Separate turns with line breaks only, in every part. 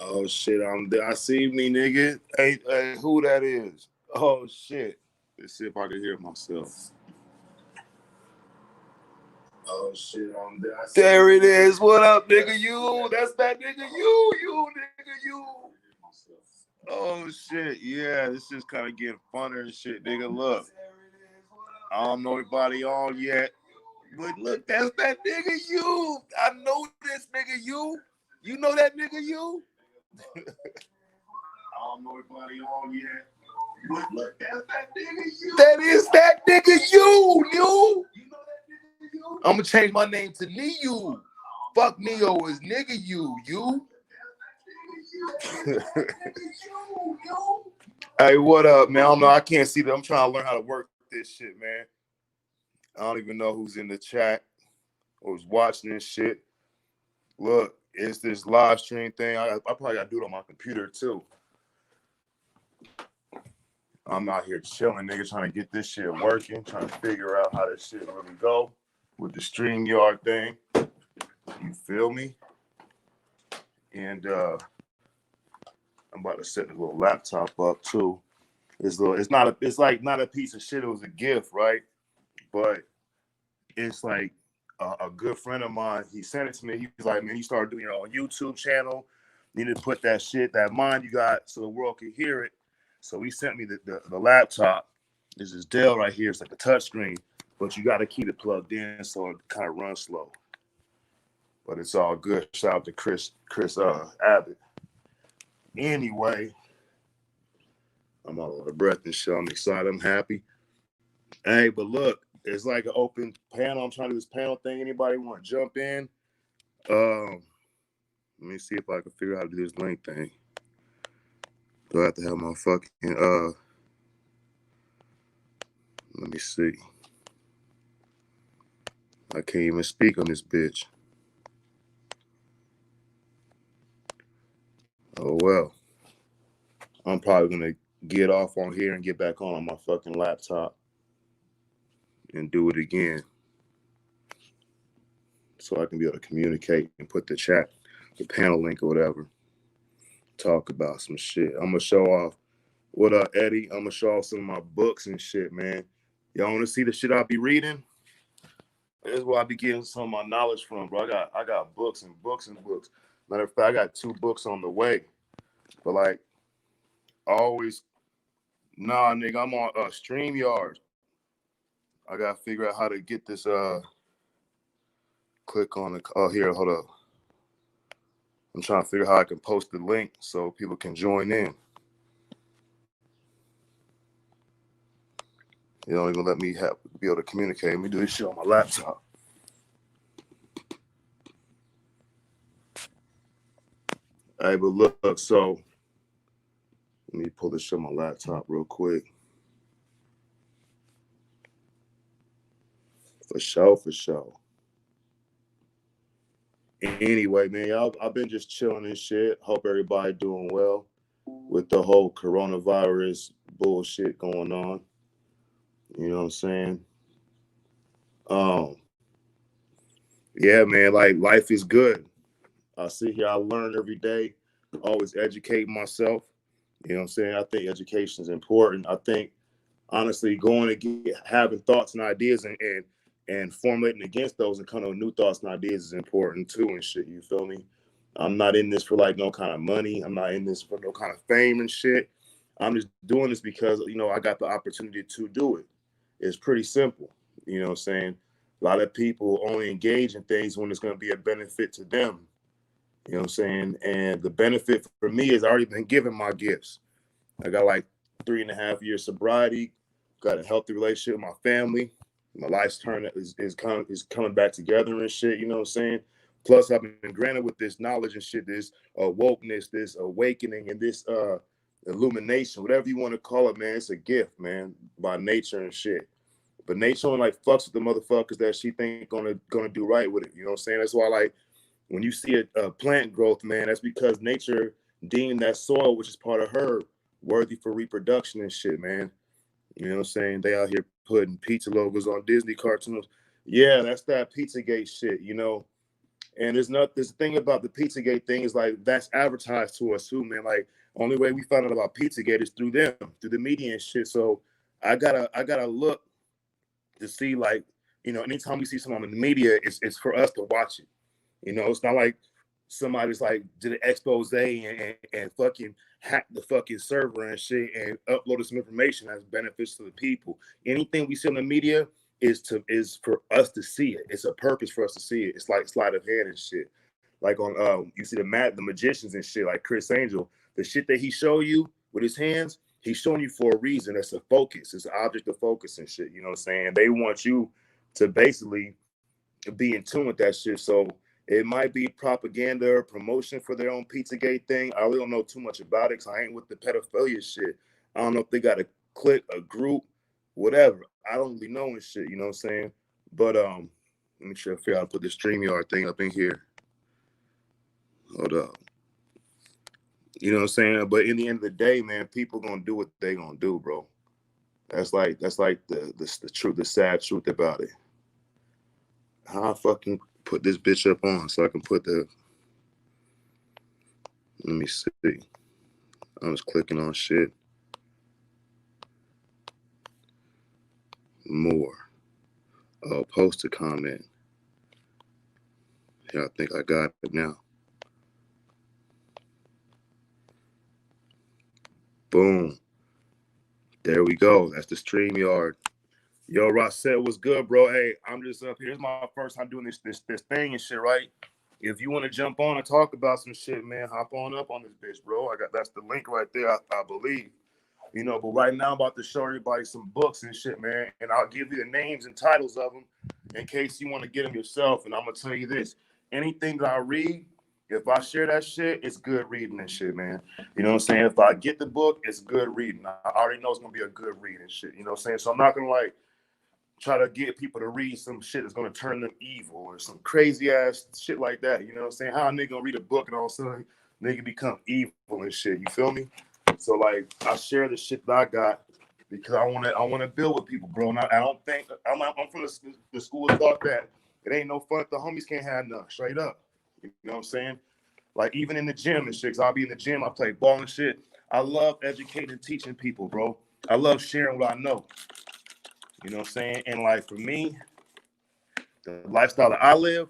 Oh shit, I'm there. I see me, nigga. Hey, who that is? Oh shit. Let's see if I can hear myself. Oh shit, I'm there. There it is. What up, nigga? You? That's that nigga. You, nigga. You. Oh shit, yeah. This is kind of getting funner and shit, nigga. Look, I don't know anybody on yet, but look, that's that nigga. You. I know this nigga. You know that nigga. You. I don't know anybody on yet. But look, that's that nigga you. That is that nigga you. You know that nigga you. I'm gonna change my name to Neo. Fuck Neo is nigga you. You. Hey, what up, man? I don't know. I can't see that. I'm trying to learn how to work this shit, man. I don't even know who's in the chat or who's watching this shit. Look, it's this live stream thing. I probably gotta do it on my computer too. I'm out here chilling, nigga, trying to get this shit working, trying to figure out how this shit really go with the StreamYard thing. You feel me? And I'm about to set the little laptop up too. It's like not a piece of shit. It was a gift, right? But it's like a good friend of mine. He sent it to me. He was like, "Man, you started doing your own YouTube channel. You need to put that mind you got, so the world can hear it." So he sent me the laptop. This is Dell right here. It's like a touch screen, but you got to keep it plugged in so it kind of runs slow. But it's all good. Shout out to Chris Abbott. Anyway, I'm all out of breath and shit. I'm excited. I'm happy. Hey, but look, it's like an open panel. I'm trying to do this panel thing. Anybody want to jump in? Let me see if I can figure out how to do this link thing. Do I have to have my fucking let me see. I can't even speak on this bitch. Oh well. I'm probably gonna get off on here and get back on my fucking laptop and do it again, so I can be able to communicate and put the panel link or whatever. Talk about some shit. I'm gonna show off. What up, Eddie? I'm gonna show off some of my books and shit, man. Y'all wanna see the shit I be reading? This is where I be getting some of my knowledge from, bro. I got books and books and books. Matter of fact, I got 2 books on the way. But like always, nah, nigga, I'm on StreamYard. I gotta figure out how to get this. Click on the. Oh, here, hold up. I'm trying to figure out how I can post the link so people can join in. You don't even let me be able to communicate. Let me do this shit on my laptop. All right, but look, so let me pull this shit on my laptop real quick. For sure. Anyway, man, I've been just chilling and shit. Hope everybody doing well with the whole coronavirus bullshit going on. You know what I'm saying? Yeah, man, like life is good. I sit here, I learn every day, always educate myself. You know what I'm saying? I think education is important. I think honestly going and having thoughts and ideas and formulating against those and kind of new thoughts and ideas is important too and shit. You feel me? I'm not in this for like no kind of money. I'm not in this for no kind of fame and shit. I'm just doing this because, you know, I got the opportunity to do it. It's pretty simple. You know what I'm saying? A lot of people only engage in things when it's going to be a benefit to them. You know what I'm saying? And the benefit for me is I already been given my gifts. I got like 3.5 years sobriety, got a healthy relationship with my family. My life's turn is coming back together and shit, you know what I'm saying? Plus, I've been granted with this knowledge and shit, this wokeness, this awakening, and this illumination, whatever you want to call it, man. It's a gift, man, by nature and shit. But nature only like fucks with the motherfuckers that she think gonna do right with it. You know what I'm saying? That's why, like, when you see a plant growth, man, that's because nature deemed that soil, which is part of her, worthy for reproduction and shit, man. You know what I'm saying? They out here putting pizza logos on Disney cartoons. Yeah, that's that Pizzagate shit, you know. And there's not this thing about the Pizzagate thing is like that's advertised to us too, man. Like only way we found out about Pizzagate is through them, through the media and shit. So I gotta look to see like, anytime we see someone in the media, it's for us to watch it. It's not like somebody's like did an expose and fucking hack the fucking server and shit and uploaded some information that's benefits to the people. Anything we see on the media is for us to see it. It's a purpose for us to see it. It's like sleight of hand and shit. Like on you see the magicians and shit like Chris Angel, the shit that he show you with his hands, he's showing you for a reason. It's a focus. It's an object of focus and shit. You know what I'm saying? They want you to basically be in tune with that shit. So it might be propaganda or promotion for their own Pizzagate thing. I really don't know too much about it because I ain't with the pedophilia shit. I don't know if they got a clique, a group, whatever. I don't really know and shit, you know what I'm saying? But let me try to figure out how to put this StreamYard thing up in here. Hold up. You know what I'm saying? But in the end of the day, man, people gonna do what they gonna do, bro. That's like the truth, the sad truth about it. How I fucking put this bitch up on so I can put the. Let me see. I was clicking on shit. More. Oh, post a comment. Yeah, I think I got it now. Boom. There we go. That's the StreamYard. Yo, Rossette, what's good, bro? Hey, I'm just up here. It's my first time doing this thing and shit, right? If you want to jump on and talk about some shit, man, hop on up on this bitch, bro. That's the link right there, I believe. But right now I'm about to show everybody some books and shit, man. And I'll give you the names and titles of them in case you want to get them yourself. And I'm gonna tell you this: anything that I read, if I share that shit, it's good reading and shit, man. You know what I'm saying? If I get the book, it's good reading. I already know it's gonna be a good read and shit. You know what I'm saying? So I'm not gonna like try to get people to read some shit that's gonna turn them evil or some crazy ass shit like that. You know what I'm saying? How a nigga gonna read a book and all of a sudden nigga become evil and shit. You feel me? So like I share the shit that I got because I wanna build with people, bro. And I don't think I'm from the school of thought that it ain't no fun if the homies can't have none. Straight up. You know what I'm saying? Like even in the gym and shit, cause I'll be in the gym, I play ball and shit. I love educating and teaching people, bro. I love sharing what I know. You know what I'm saying? And like for me, the lifestyle that I live,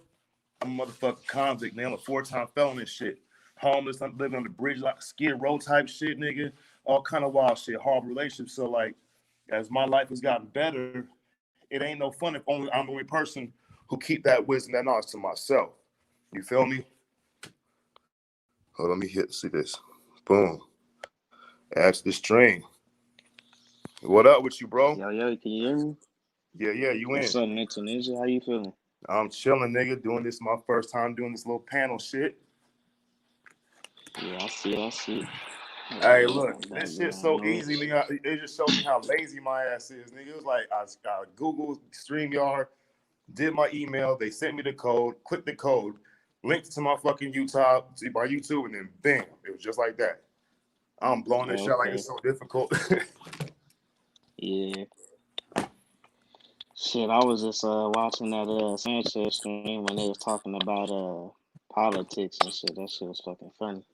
I'm a motherfucking convict, man. I'm a 4-time felon and shit. Homeless, I'm living on the bridge like Skid Row type shit, nigga. All kind of wild shit, horrible relationships. So like, as my life has gotten better, it ain't no fun if I'm the only person who keep that wisdom, that knowledge to myself. You feel me? Hold on, let me see this. Boom. Ask the string. What up with you, bro?
Yo, can you hear me?
Yeah, you in?
What's up, Mental Ninja? How you feeling?
I'm chilling, nigga. Doing this my first time doing this little panel shit.
Yeah, I see.
Hey, look, this shit's so easy, nigga. It just showed me how lazy my ass is, nigga. It was like I Googled StreamYard, did my email, they sent me the code, clicked the code, linked to my fucking YouTube, and then bam, it was just like that. I'm blowing this shit like it's so difficult.
Yeah. Shit, I was just watching that Sanchez stream when they was talking about politics and shit. That shit was fucking funny.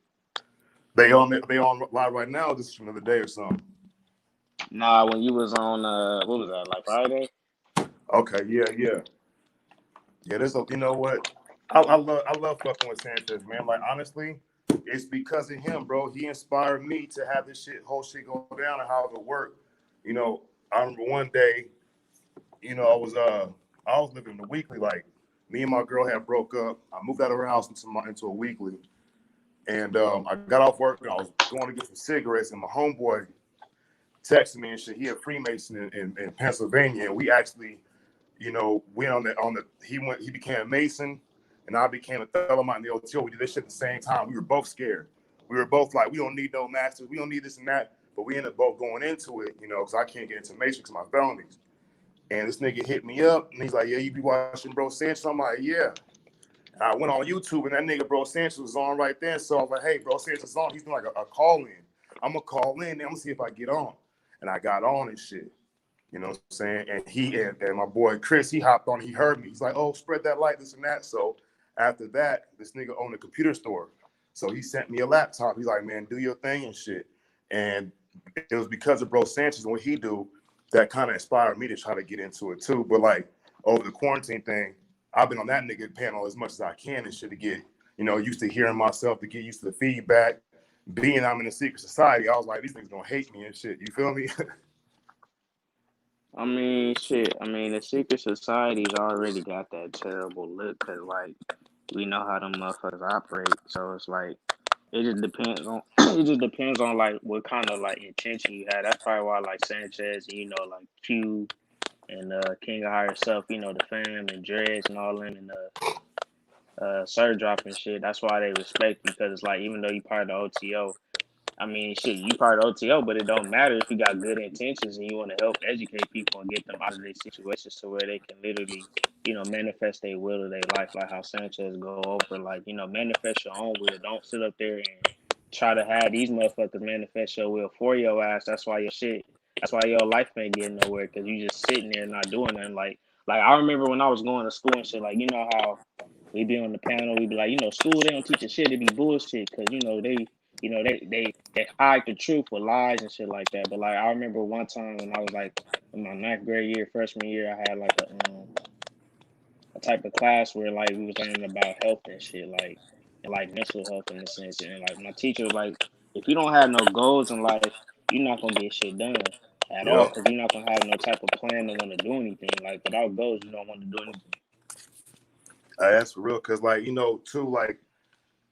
They on live right now. This is from another day or something.
Nah, when you was on what was that, like Friday?
Okay, yeah. There's you know what? I love fucking with Sanchez, man. Like honestly, it's because of him, bro. He inspired me to have this whole shit go down and how it would work. I remember one day, I was living in the weekly. Like me and my girl had broke up. I moved out of her house into a weekly, and I got off work and I was going to get some cigarettes, and my homeboy texted me and shit. He had Freemason in Pennsylvania, and we actually, went he became a Mason, and I became a Thelomite in the OTO. We did this shit at the same time. We were both scared. We were both like, we don't need no masters. We don't need this and that. But we ended up both going into it, because I can't get into Mason because of my felonies. And this nigga hit me up, and he's like, yeah, you be watching Bro Sanchez? I'm like, yeah. And I went on YouTube, and that nigga Bro Sanchez was on right there. So I was like, hey, Bro Sanchez is on. He's doing like a call-in. I'm going to call in, and I'm going to see if I get on. And I got on and shit. You know what I'm saying? And he and my boy Chris, he hopped on. He heard me. He's like, oh, spread that light, this and that. So After that, this nigga owned a computer store. So he sent me a laptop. He's like, man, do your thing and shit. And it was because of Bro Sanchez and what he do that kind of inspired me to try to get into it too. But like over the quarantine thing, I've been on that nigga panel as much as I can and shit to get, used to hearing myself, to get used to the feedback. Being I'm in a secret society, I was like, these niggas gonna hate me and shit. You feel me?
I mean, shit. I mean, the secret society's already got that terrible look because, like, we know how them motherfuckers operate. So it's like it just depends on it just depends on like what kind of like intention you had. That's probably why like Sanchez and like Q and King of Higher Self, the fam and Dreads and all them and Sir Drop and shit. That's why they respect you because it's like even though you part of the OTO. I mean, shit, you part of OTO, but it don't matter if you got good intentions and you want to help educate people and get them out of their situations to where they can literally, manifest their will to their life, like how Sanchez go over, like, manifest your own will. Don't sit up there and try to have these motherfuckers manifest your will for your ass. That's why your life ain't getting nowhere because you just sitting there not doing nothing. Like I remember when I was going to school and shit, like, how we be on the panel, we be like, school, they don't teach a shit, it be bullshit because, they hide the truth with lies and shit like that. But like I remember one time when I was like in my ninth grade year, freshman year, I had like a type of class where like we was learning about health and shit, like and like mental health in a sense. And like my teacher was like, if you don't have no goals in life, you're not gonna get shit done at all
Yep.
because you're not gonna have no type of plan to want to do anything. Like without goals, you don't want to do anything.
That's for real. Cause like, too, like,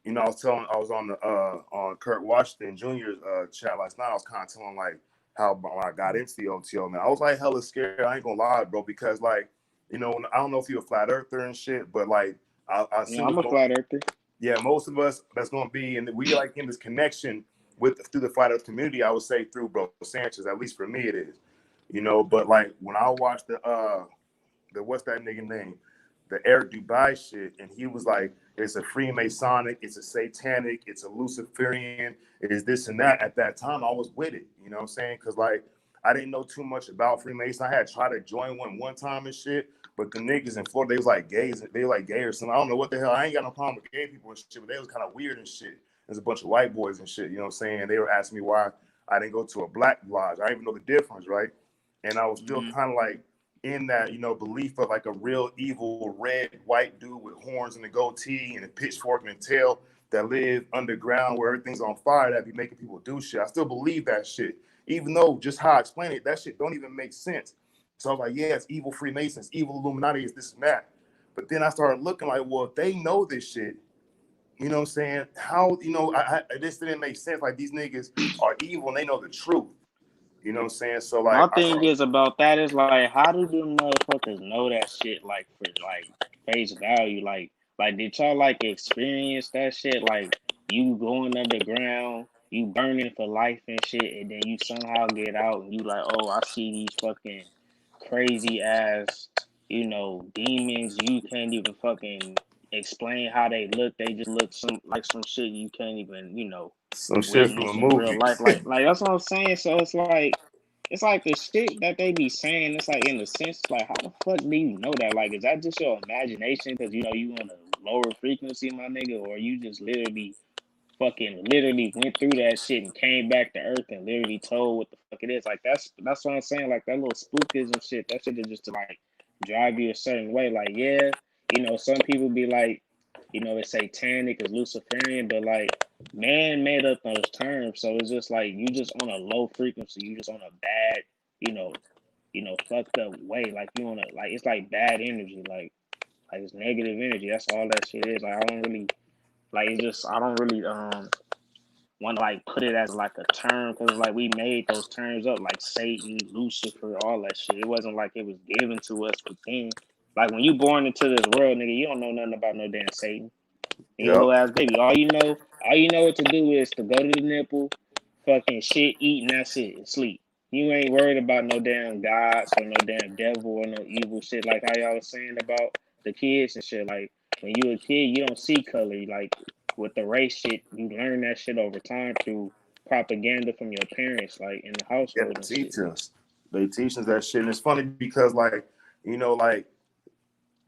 I was on the on Kurt Washington Jr.'s chat last night. I was kind of telling like how when I got into the OTO, man, I was like hella scared. I ain't gonna lie, bro, because like, I don't know if you're a flat earther and shit, but like I
Yeah,
assume
I'm a flat earther.
yeah, most of us that's gonna be, and we like in this connection through the flat earth community. I would say through Bro Sanchez, at least for me it is, But like when I watched the what's that nigga name? The Eric Dubai shit, and he was like, it's a Freemasonic, it's a satanic, it's a Luciferian, it is this and that. At that time, I was with it, you know what I'm saying? Because like I didn't know too much about Freemason. I had tried to join one time and shit, but the niggas in Florida, they was like gays, they were like gay or something. I don't know what the hell. I ain't got no problem with gay people and shit, but they was kind of weird and shit. There's a bunch of white boys and shit, you know what I'm saying? They were asking me why I didn't go to a black lodge. I didn't even know the difference, right? And I was still kind of like in that, belief of like a real evil red white dude with horns and a goatee and a pitchfork and a tail that live underground where everything's on fire that be making people do shit. I still believe that shit, even though just how I explain it, that shit don't even make sense. So I was like, yeah, it's evil Freemasons, evil Illuminati, is this and that. But then I started looking like, well, if they know this shit, you know what I'm saying? How, this didn't make sense. Like these niggas are evil and they know the truth. You know what I'm saying? So like
My
I
thing
started,
is about that is like, how do them motherfuckers know that shit like for like face value? Like did y'all like experience that shit? Like you going underground, you burning for life and shit, and then you somehow get out and you like, oh, I see these fucking crazy ass, demons. You can't even fucking explain how they look. They just look some shit you can't even,
some shit from a
witness in real
movie.
life. Like that's what I'm saying. So it's like the shit that they be saying. It's like in the sense, like how the fuck do you know that? Like, is that just your imagination? Because you on a lower frequency, my nigga, or you just literally went through that shit and came back to Earth and literally told what the fuck it is. Like that's what I'm saying. Like that little spookism shit. That shit is just to like drive you a certain way. Like yeah, some people be like, it's satanic, it's Luciferian, but like man made up those terms, so it's just like you just on a low frequency, you just on a bad, you know, fucked up way. Like you on a like it's like bad energy, like it's negative energy. That's all that shit is. Like I don't really like it's just I don't really want to like put it as like a term because like we made those terms up like Satan, Lucifer, all that shit. It wasn't like it was given to us within. Like when you born into this world, nigga, you don't know nothing about no damn Satan. You
Yep.
little ass baby. All you know what to do is to go to the nipple, fucking shit, eat, and that's it, and sleep. You ain't worried about no damn gods or no damn devil or no evil shit like how y'all was saying about the kids and shit. Like when you a kid, you don't see color. Like with the race shit, you learn that shit over time through propaganda from your parents, like in the
Yeah,
household and
they
shit.
teach us. They teach us that shit. And it's funny because like, like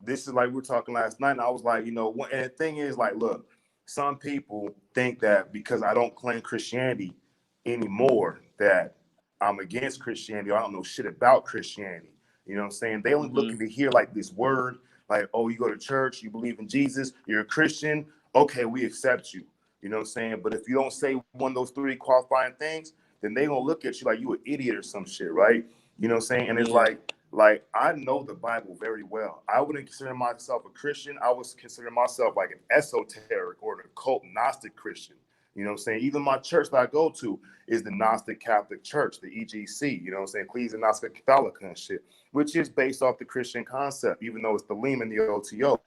this is like we were talking last night, and I was like, and the thing is, like, look, some people think that because I don't claim Christianity anymore, that I'm against Christianity. I don't know shit about Christianity. You know what I'm saying? They only
Mm-hmm.
looking to hear like this word, like, oh, you go to church, you believe in Jesus, you're a Christian. Okay, we accept you. You know what I'm saying? But if you don't say one of those three qualifying things, then they gonna look at you like you an idiot or some shit, right? You know what I'm saying? And it's
Yeah.
like I know the Bible very well. I wouldn't consider myself a Christian. I would consider myself like an esoteric or an occult Gnostic Christian. You know what I'm saying? Even my church that I go to is the Gnostic Catholic Church, the EGC, you know what I'm saying? Ecclesia Gnostica Catholica and shit, which is based off the Christian concept, even though it's the Lim and the OTO,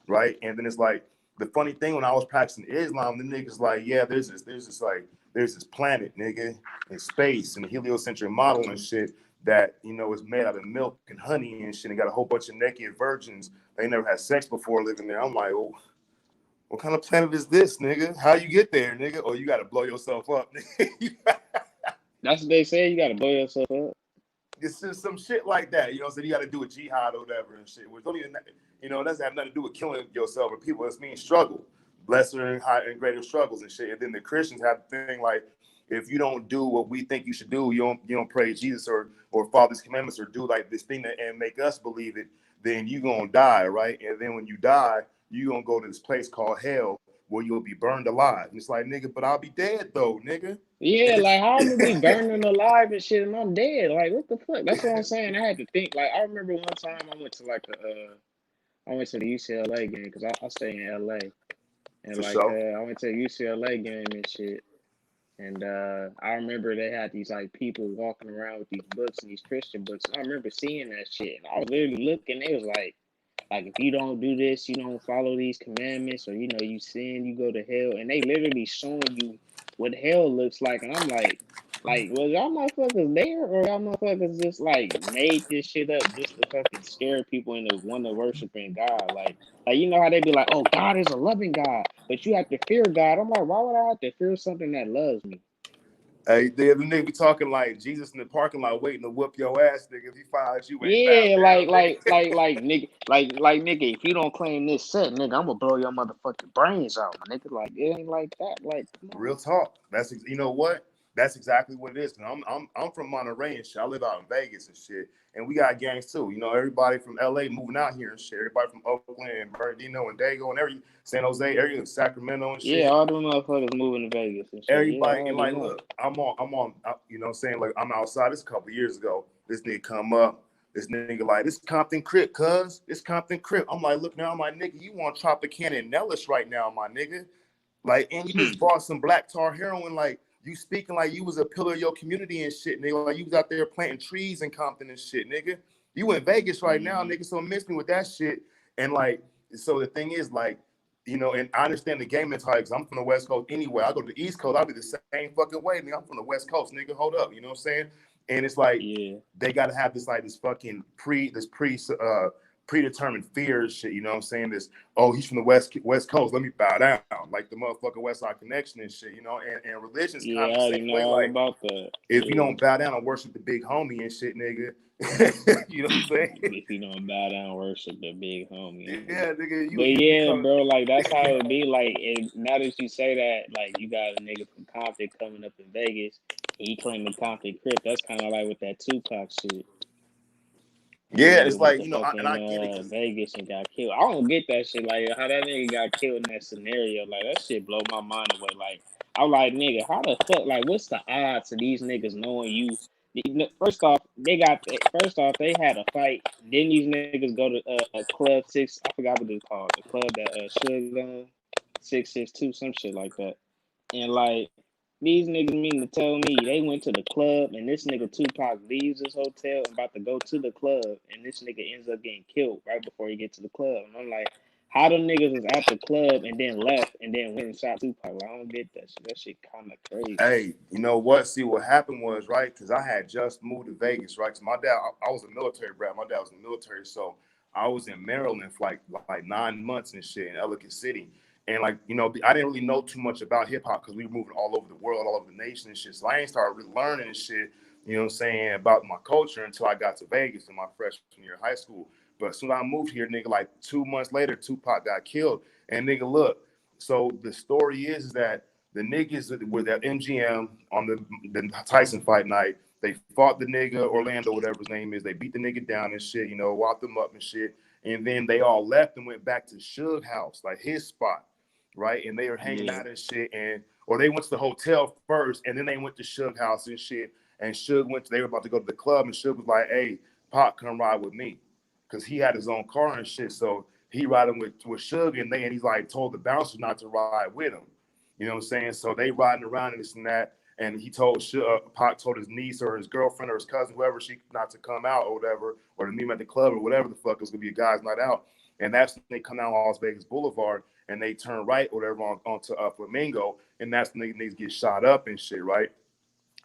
right? And then it's like, the funny thing, when I was practicing Islam, the niggas like, yeah, there's this planet, nigga, in space, and the heliocentric model and shit that, is made out of milk and honey and shit, and got a whole bunch of naked virgins. They never had sex before living there. I'm like, oh, what kind of planet is this, nigga? How you get there, nigga? Or you got to blow yourself up, nigga.
That's what they say. You gotta blow yourself up.
It's just some shit like that, so you got to do a jihad or whatever and shit. Which don't even, it doesn't have nothing to do with killing yourself or people. It's mean struggle, lesser and high and greater struggles and shit. And then the Christians have the thing like, if you don't do what we think you should do, you don't pray Jesus or follow these commandments or do like this thing and make us believe it, then you gonna die, right? And then when you die, you gonna go to this place called hell where you'll be burned alive. And it's like, nigga, but I'll be dead though, nigga.
Yeah, like how I'm gonna be burning alive and shit, and I'm dead. Like what the fuck? That's what I'm saying. I had to think. Like I remember one time I went to like I went to the UCLA game because I stay in LA, and
For
like
sure.
I went to the UCLA game and shit. And I remember they had these like people walking around with these books and these Christian books. And I remember seeing that shit. And I was literally looking. It was like if you don't do this, you don't follow these commandments, or you sin, you go to hell. And they literally showing you what hell looks like. And I'm like, well, y'all motherfuckers there, or y'all motherfuckers just like made this shit up just to fucking scare people into one to worshiping God? Like you know how they be like, oh, God is a loving God, but you have to fear God. I'm like, why would I have to fear something that loves me?
Hey, the other nigga be talking like Jesus in the parking lot waiting to whoop your ass, nigga. If he finds you ain't bowed
Yeah,
down, nigga.
like nigga, like nigga, if you don't claim this set, nigga, I'm gonna blow your motherfucking brains out, my nigga. Like it ain't like that. Like, come
Real
on.
talk. You know what? That's exactly what it is. I'm from Monterey and shit. I live out in Vegas and shit, and we got gangs too. Everybody from LA moving out here and shit. Everybody from Oakland and Bernardino and Dago and every San Jose area, Sacramento and
Yeah,
shit.
all them motherfuckers moving to Vegas and shit. Yeah, I
Everybody and
already
like,
know.
look, you know what I'm saying? Like, I'm outside. This a couple years ago. This nigga come up. This nigga like, this Compton Crip, cuz. This Compton Crip. I'm like, look now, I'm like, nigga, you want Tropicana and Nellis right now, my nigga. Like, and you just bought some black tar heroin. Like, you speaking like you was a pillar of your community and shit, nigga. Like, you was out there planting trees in Compton and shit, nigga. You in Vegas right now,
Mm-hmm.
nigga. So miss me with that shit. And like, so the thing is, like, and I understand the game mentality because I'm from the West Coast anyway. I go to the East Coast, I'll be the same fucking way, nigga. I'm from the West Coast, nigga. Hold up, you know what I'm saying? And it's like
Yeah.
they gotta have this fucking predetermined fears shit, you know what I'm saying? This, oh, he's from the West Coast, let me bow down. Like the motherfucking West Side Connection and shit, and religion's kind
Yeah,
of
I
the
already
same
know
way.
all
Like,
about that.
if you
Yeah.
don't bow down and worship the big homie and shit, nigga, you know what I'm saying?
If you don't bow down, worship the big homie.
Yeah, nigga,
But
you
yeah,
become.
bro, like that's how it be. Like, and now that you say that, like you got a nigga from Compton coming up in Vegas, he claiming Compton Crip. That's kind of like with that Tupac shit. When that
Yeah,
nigga
it's
went
like,
to
and I
fucking
get it because
Vegas and got killed. I don't get that shit. Like how that nigga got killed in that scenario. Like that shit blow my mind away. Like I'm like, nigga, how the fuck? Like, what's the odds of these niggas knowing you? First off, first off, they had a fight. Then these niggas go to Club Six. I forgot what it's called. The club that Suge on 662, some shit like that. And like these niggas mean to tell me they went to the club and this nigga Tupac leaves his hotel and about to go to the club and this nigga ends up getting killed right before he get to the club. And I'm like, how them niggas was at the club and then left and then went and shot Tupac? Like, I don't get that shit. That shit kind of crazy.
hey, you know what? See, what happened was, right, because I had just moved to Vegas, right? So my dad, I was a military brat. My dad was in the military, so I was in Maryland for like 9 months and shit in Ellicott City. And like, I didn't really know too much about hip hop because we were moving all over the world, all over the nation and shit. So I ain't started really learning and shit, you know what I'm saying, about my culture until I got to Vegas in my freshman year of high school. But as soon as I moved here, nigga, like 2 months later, Tupac got killed. And nigga, look, so the story is that the niggas that were at MGM on the Tyson fight night, they fought the nigga Orlando, whatever his name is. They beat the nigga down and shit, you know, walked him up and shit. And then they all left and went back to Suge house, like his spot, right? And they were hanging
Yeah.
out and shit, or they went to the hotel first, and then they went to Suge house and shit. And Suge they were about to go to the club, and Suge was like, "Hey, Pop, come ride with me," because he had his own car and shit. So he riding with Suge, and he's like told the bouncer not to ride with him. You know what I'm saying? So they riding around and this and that. And he told Pac told his niece or his girlfriend or his cousin, whoever, she not to come out or whatever, or to meet him at the club or whatever the fuck, it was gonna be a guy's night out. And that's when they come down Las Vegas Boulevard and they turn right or whatever onto Flamingo, and that's when they get shot up and shit, right?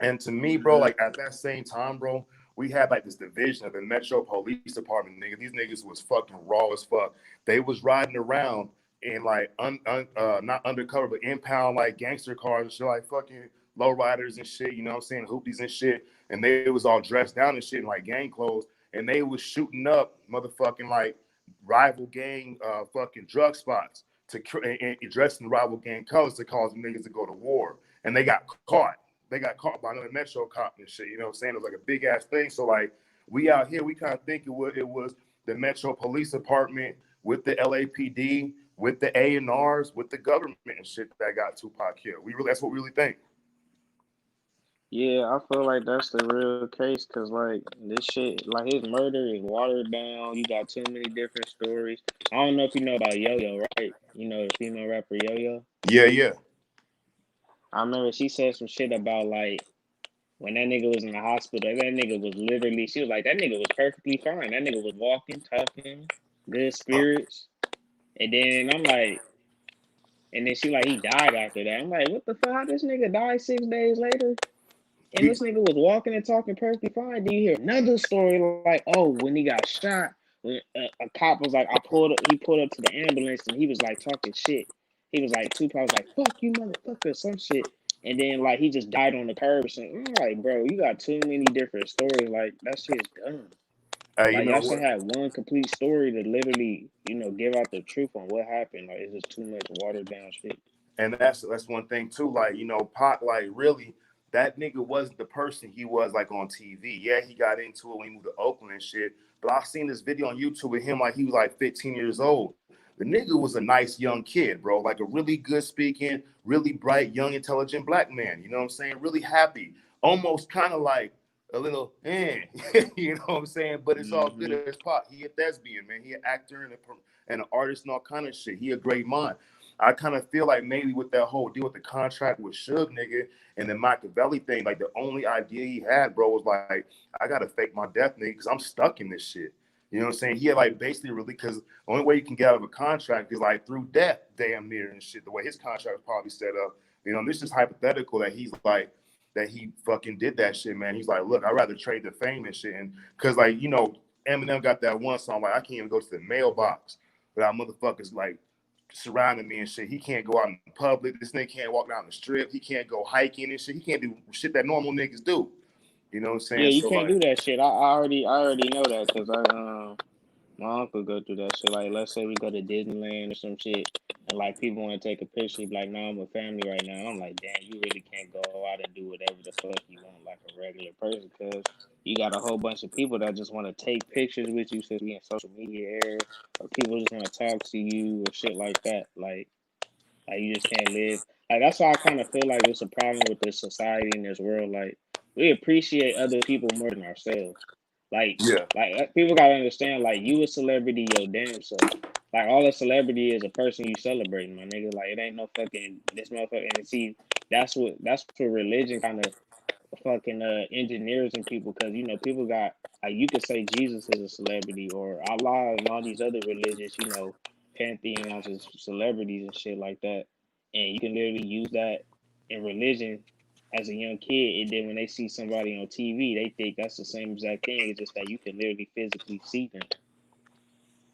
And to me, bro, like at that same time, bro, we had like this division of the Metro Police Department, nigga. These niggas was fucking raw as fuck. They was riding around in like not undercover, but impound like gangster cars and shit, like fucking lowriders and shit. You know what I'm saying? Hoopies and shit. And they was all dressed down and shit in like gang clothes. And they was shooting up motherfucking like rival gang fucking drug spots and dressing rival gang colors to cause niggas to go to war. And they got caught. They got caught by another Metro cop and shit. You know what I'm saying? It was like a big ass thing. So like we out here, we kind of think it was the Metro Police Department with the LAPD, with the A&Rs, with the government and shit that got Tupac killed. That's what we really think.
Yeah, I feel like that's the real case because, like, this shit, like, his murder is watered down. You got too many different stories. I don't know if you know about Yo-Yo, right? You know the female rapper Yo-Yo?
Yeah, yeah.
I remember she said some shit about, like, when that nigga was in the hospital, that nigga was literally, she was like, that nigga was perfectly fine. That nigga was walking, talking, good spirits. And then I'm like, and then she like, he died after that. I'm like, what the fuck? How this nigga died 6 days later? And this nigga was walking and talking perfectly fine. Then you hear another story like, oh, when he got shot, when a cop was like, he pulled up to the ambulance and he was like talking shit. He was like, Tupac was like, fuck you, motherfucker, some shit. And then like he just died on the curb or something. I'm like, bro, you got too many different stories. Like that shit's dumb.
You
Like
know
y'all should
what?
have one complete story to literally, give out the truth on what happened. Like it's just too much watered down shit.
And that's one thing too. Like, you know, Pac, like really, that nigga wasn't the person he was like on TV. Yeah, he got into it when he moved to Oakland and shit. But I seen this video on YouTube with him like he was like 15 years old. The nigga was a nice young kid, bro. Like a really good speaking, really bright, young, intelligent black man. You know what I'm saying? Really happy. Almost kind of like a little, you know what I'm saying? But it's all good as Pac. He a thespian, man. He an actor and an artist and all kind of shit. He a great mind. I kind of feel like maybe with that whole deal with the contract with Suge, nigga, and the Machiavelli thing, like the only idea he had, bro, was like, I gotta fake my death, nigga, because I'm stuck in this shit. You know what I'm saying? He had like basically really, because the only way you can get out of a contract is like through death, damn near and shit. The way his contract was probably set up, you know, this is hypothetical that he's like that he fucking did that shit, man. He's like, look, I'd rather trade the fame and shit, and because like you know, Eminem got that one song like I can't even go to the mailbox without motherfuckers like surrounding me and shit. He can't go out in public. This nigga can't walk down the strip. He can't go hiking and shit. He can't do shit that normal niggas do. You know what I'm
Yeah,
saying?
you
So
can't
like,
do that shit. I already know that because my uncle go through that shit. Like, let's say we go to Disneyland or some shit, and like people want to take a picture, be like, "No, I'm with family right now." And I'm like, "Damn, you really can't go out and do whatever the fuck you want like a regular person, because you got a whole bunch of people that just want to take pictures with you since we in social media era, or people just want to talk to you or shit like that. Like you just can't live. Like that's why I kind of feel like it's a problem with this society and this world. Like we appreciate other people more than ourselves. Like
yeah,
people gotta understand. Like you a celebrity, your damn self. Like all a celebrity is a person you celebrating, my nigga. Like it ain't no fucking this motherfucker. And see, that's where religion kind of fucking engineers and people, because people got like you could say Jesus is a celebrity or Allah and all these other religious pantheons and celebrities and shit like that, and you can literally use that in religion as a young kid, and then when they see somebody on TV, they think that's the same exact thing. It's just that you can literally physically see them,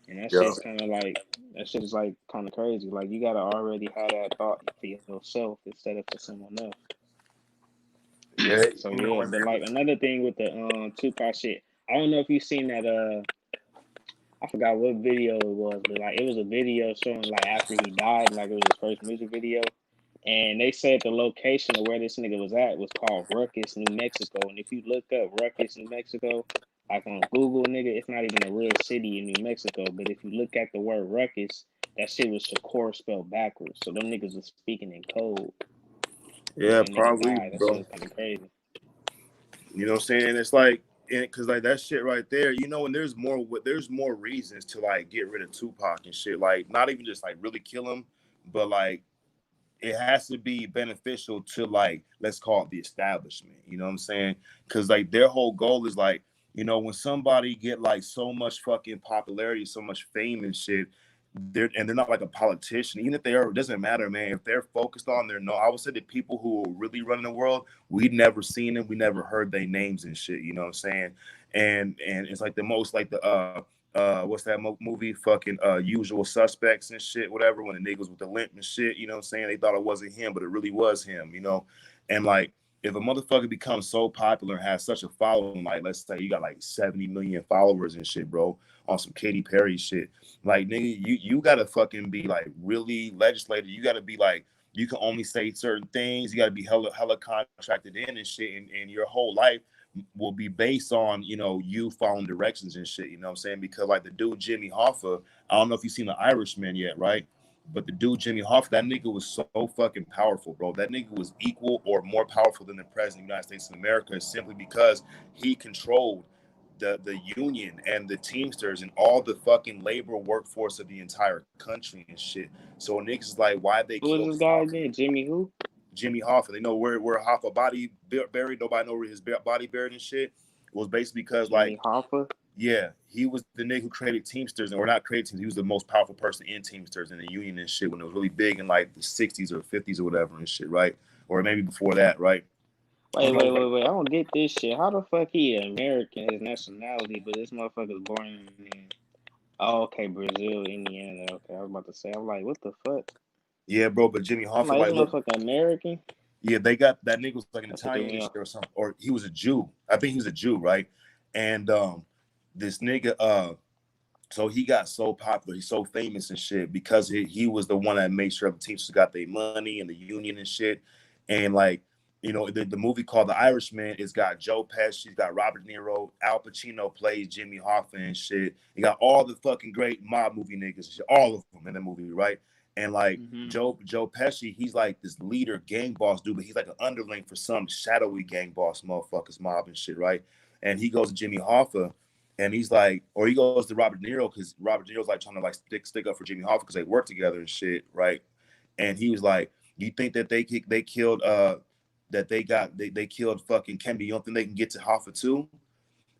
and that
yeah,
shit's kind of like that shit is like kind of crazy. Like you gotta already have that thought for yourself instead of for someone else.
yeah.
So
You know,
yeah, but like another thing with the Tupac shit, I don't know if you seen that I forgot what video it was, but like it was a video showing like after he died, like it was his first music video. And they said the location of where this nigga was at was called Ruckus, New Mexico. And if you look up Ruckus, New Mexico, like on Google, nigga, it's not even a real city in New Mexico. But if you look at the word Ruckus, that shit was Shakur spelled backwards. So them niggas was speaking in code when
Yeah,
that nigga
probably,
died. That shit
bro.
was kind of crazy.
You know what I'm saying? It's like, because like that shit right there, and there's more reasons to like get rid of Tupac and shit. Like, not even just like really kill him, but like it has to be beneficial to like, let's call it the establishment. You know what I'm saying? Because like their whole goal is like, when somebody get like so much fucking popularity, so much fame and shit, they're not like a politician. Even if they are, it doesn't matter, man. If they're focused on their no, I would say the people who are really running the world, we never seen them, we never heard their names and shit. You know what I'm saying? And it's like the most like the what's that movie? Fucking Usual Suspects and shit, whatever. When the niggas with the limp and shit, you know what I'm saying? They thought it wasn't him, but it really was him. And like, if a motherfucker becomes so popular and has such a following, like let's say you got like 70 million followers and shit, bro, on some Katy Perry shit, like nigga, you gotta fucking be like really legislated. You gotta be like, you can only say certain things. You gotta be hella contracted in and shit, and your whole life will be based on you following directions and shit. You know what I'm saying? Because like the dude Jimmy Hoffa, I don't know if you've seen The Irishman yet, right? But the dude Jimmy Hoffa, that nigga was so fucking powerful, bro. That nigga was equal or more powerful than the president of the United States of America, simply because he controlled the union and the Teamsters and all the fucking labor workforce of the entire country and shit. So niggas is like, why they
Who was
killed
this guy
Hoffa?
again? Jimmy who?
Jimmy Hoffa. They know where Hoffa body buried. Nobody know where his body buried and shit. It was basically because like,
Jimmy Hoffa?
yeah, he was the nigga who created Teamsters, or not created Teamsters. He was the most powerful person in Teamsters and the union and shit when it was really big in like the 60s or 50s or whatever and shit, right? Or maybe before that, right?
Wait,
And
wait,
like,
wait, wait. I don't get this shit. How the fuck he American, his nationality, but this motherfucker's born in oh, okay, Brazil, Indiana. Okay, I was about to say, I'm like, what the fuck?
yeah, bro, but Jimmy
I'm
Hoffa,
like, this
like, look,
motherfucker American?
yeah, they got that nigga was like an
That shit threw
Italian
me
and
off.
shit or something, or he was a Jew. I think he was a Jew, right? And this nigga, so he got so popular, he's so famous and shit because he was the one that made sure the teachers got their money and the union and shit. And like, the movie called The Irishman, it's got Joe Pesci, it's got Robert De Niro, Al Pacino plays Jimmy Hoffa and shit. You got all the fucking great mob movie niggas, shit, all of them in the movie, right? And like
Mm-hmm.
Joe Pesci, he's like this leader, gang boss dude, but he's like an underling for some shadowy gang boss motherfuckers, mob and shit, right? And he goes to Jimmy Hoffa, and he's like, or he goes to Robert De Niro because Robert De Niro's like trying to like stick up for Jimmy Hoffa because they work together and shit, right? And he was like, "You think that they killed that they killed fucking Kennedy? You don't think they can get to Hoffa too?"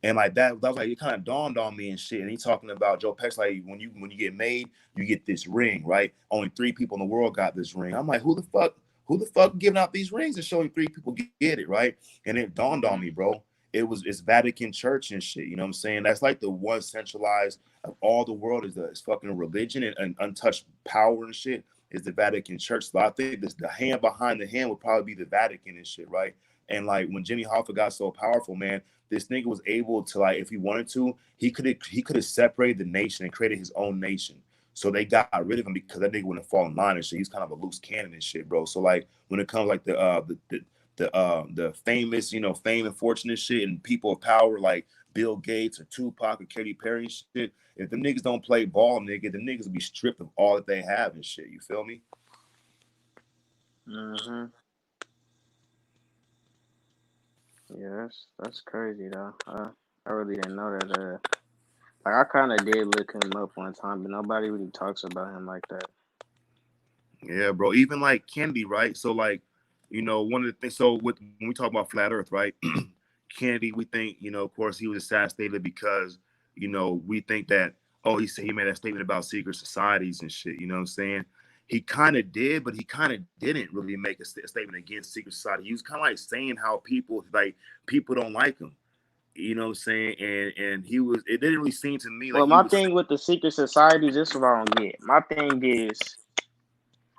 And like that was like it kind of dawned on me and shit. And he talking about Joe Pesci, like when you get made, you get this ring, right? Only 3 people in the world got this ring. I'm like, who the fuck giving out these rings and showing 3 people get it, right? And it dawned on
Mm-hmm.
me, bro. It's Vatican Church and shit. You know what I'm saying? That's like the one centralized of all the world is fucking religion and untouched power and shit is the Vatican Church. So I think this the hand behind the hand would probably be the Vatican and shit, right? And like when Jimmy Hoffa got so powerful, man, this nigga was able to like, if he wanted to, he could have separated the nation and created his own nation. So they got rid of him because that nigga wouldn't fall in line and shit. He's kind of a loose cannon and shit, bro. So like when it comes like the famous, fame and fortune and shit, and people of power like Bill Gates or Tupac or Katy Perry and shit, if them niggas don't play ball, nigga, them niggas will be stripped of all that they have and shit. You feel me?
Mm-hmm. Yeah, that's crazy though. I really didn't know that. Like I kind of did look him up one time, but nobody really talks about him like that.
Yeah, bro. Even like Kennedy, right? So like, one of the things. So when we talk about flat Earth, right? Kennedy, we think, of course, he was assassinated because, we think that, oh, he said he made that statement about secret societies and shit. You know what I'm saying? He kind of did, but he kind of didn't really make a statement against secret society. He was kind of like saying how people don't like him. You know what I'm saying? And it didn't really seem to me like
Well,
he
my
was.
thing with the secret societies, this is what I don't get. My thing is,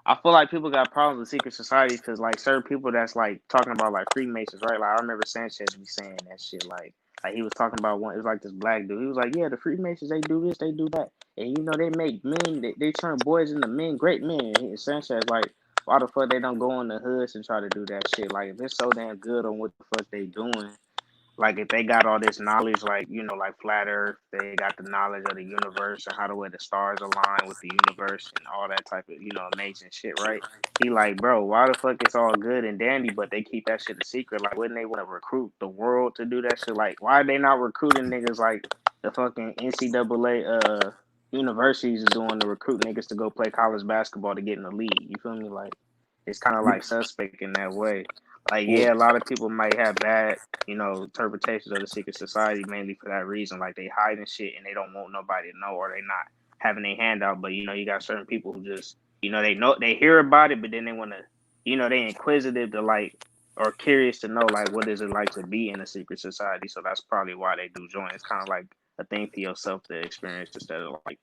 I feel like people got problems with secret societies because like certain people that's like talking about like Freemasons, right? Like I remember Sanchez be saying that shit, like Like he was talking about one. It was like this black dude. He was like, yeah, the Freemasons, they do this, they do that, and they make men. They turn boys into men, great men. And Sanchez like, why the fuck they don't go in the hoods and try to do that shit? Like if they're so damn good on what the fuck they doing, like if they got all this knowledge, like like flat Earth, they got the knowledge of the universe and how the way the stars align with the universe and all that type of amazing shit, right? He like, bro, why the fuck it's all good and dandy, but they keep that shit a secret? Like, wouldn't they want to recruit the world to do that shit? Like, why are they not recruiting niggas like the fucking NCAA universities are doing to recruit niggas to go play college basketball to get in the league? You feel me? Like, it's kind of like suspect in that way. Like,
Well,
yeah, a lot of people might have bad interpretations of the secret society mainly for that reason. Like they hiding shit and they don't want nobody to know, or they not having a handout. But you got certain people who just they hear about it, but then they want to they inquisitive to like or curious to know like what is it like to be in a secret society. So that's probably why they do join. It's kind of like a thing for yourself to experience instead of like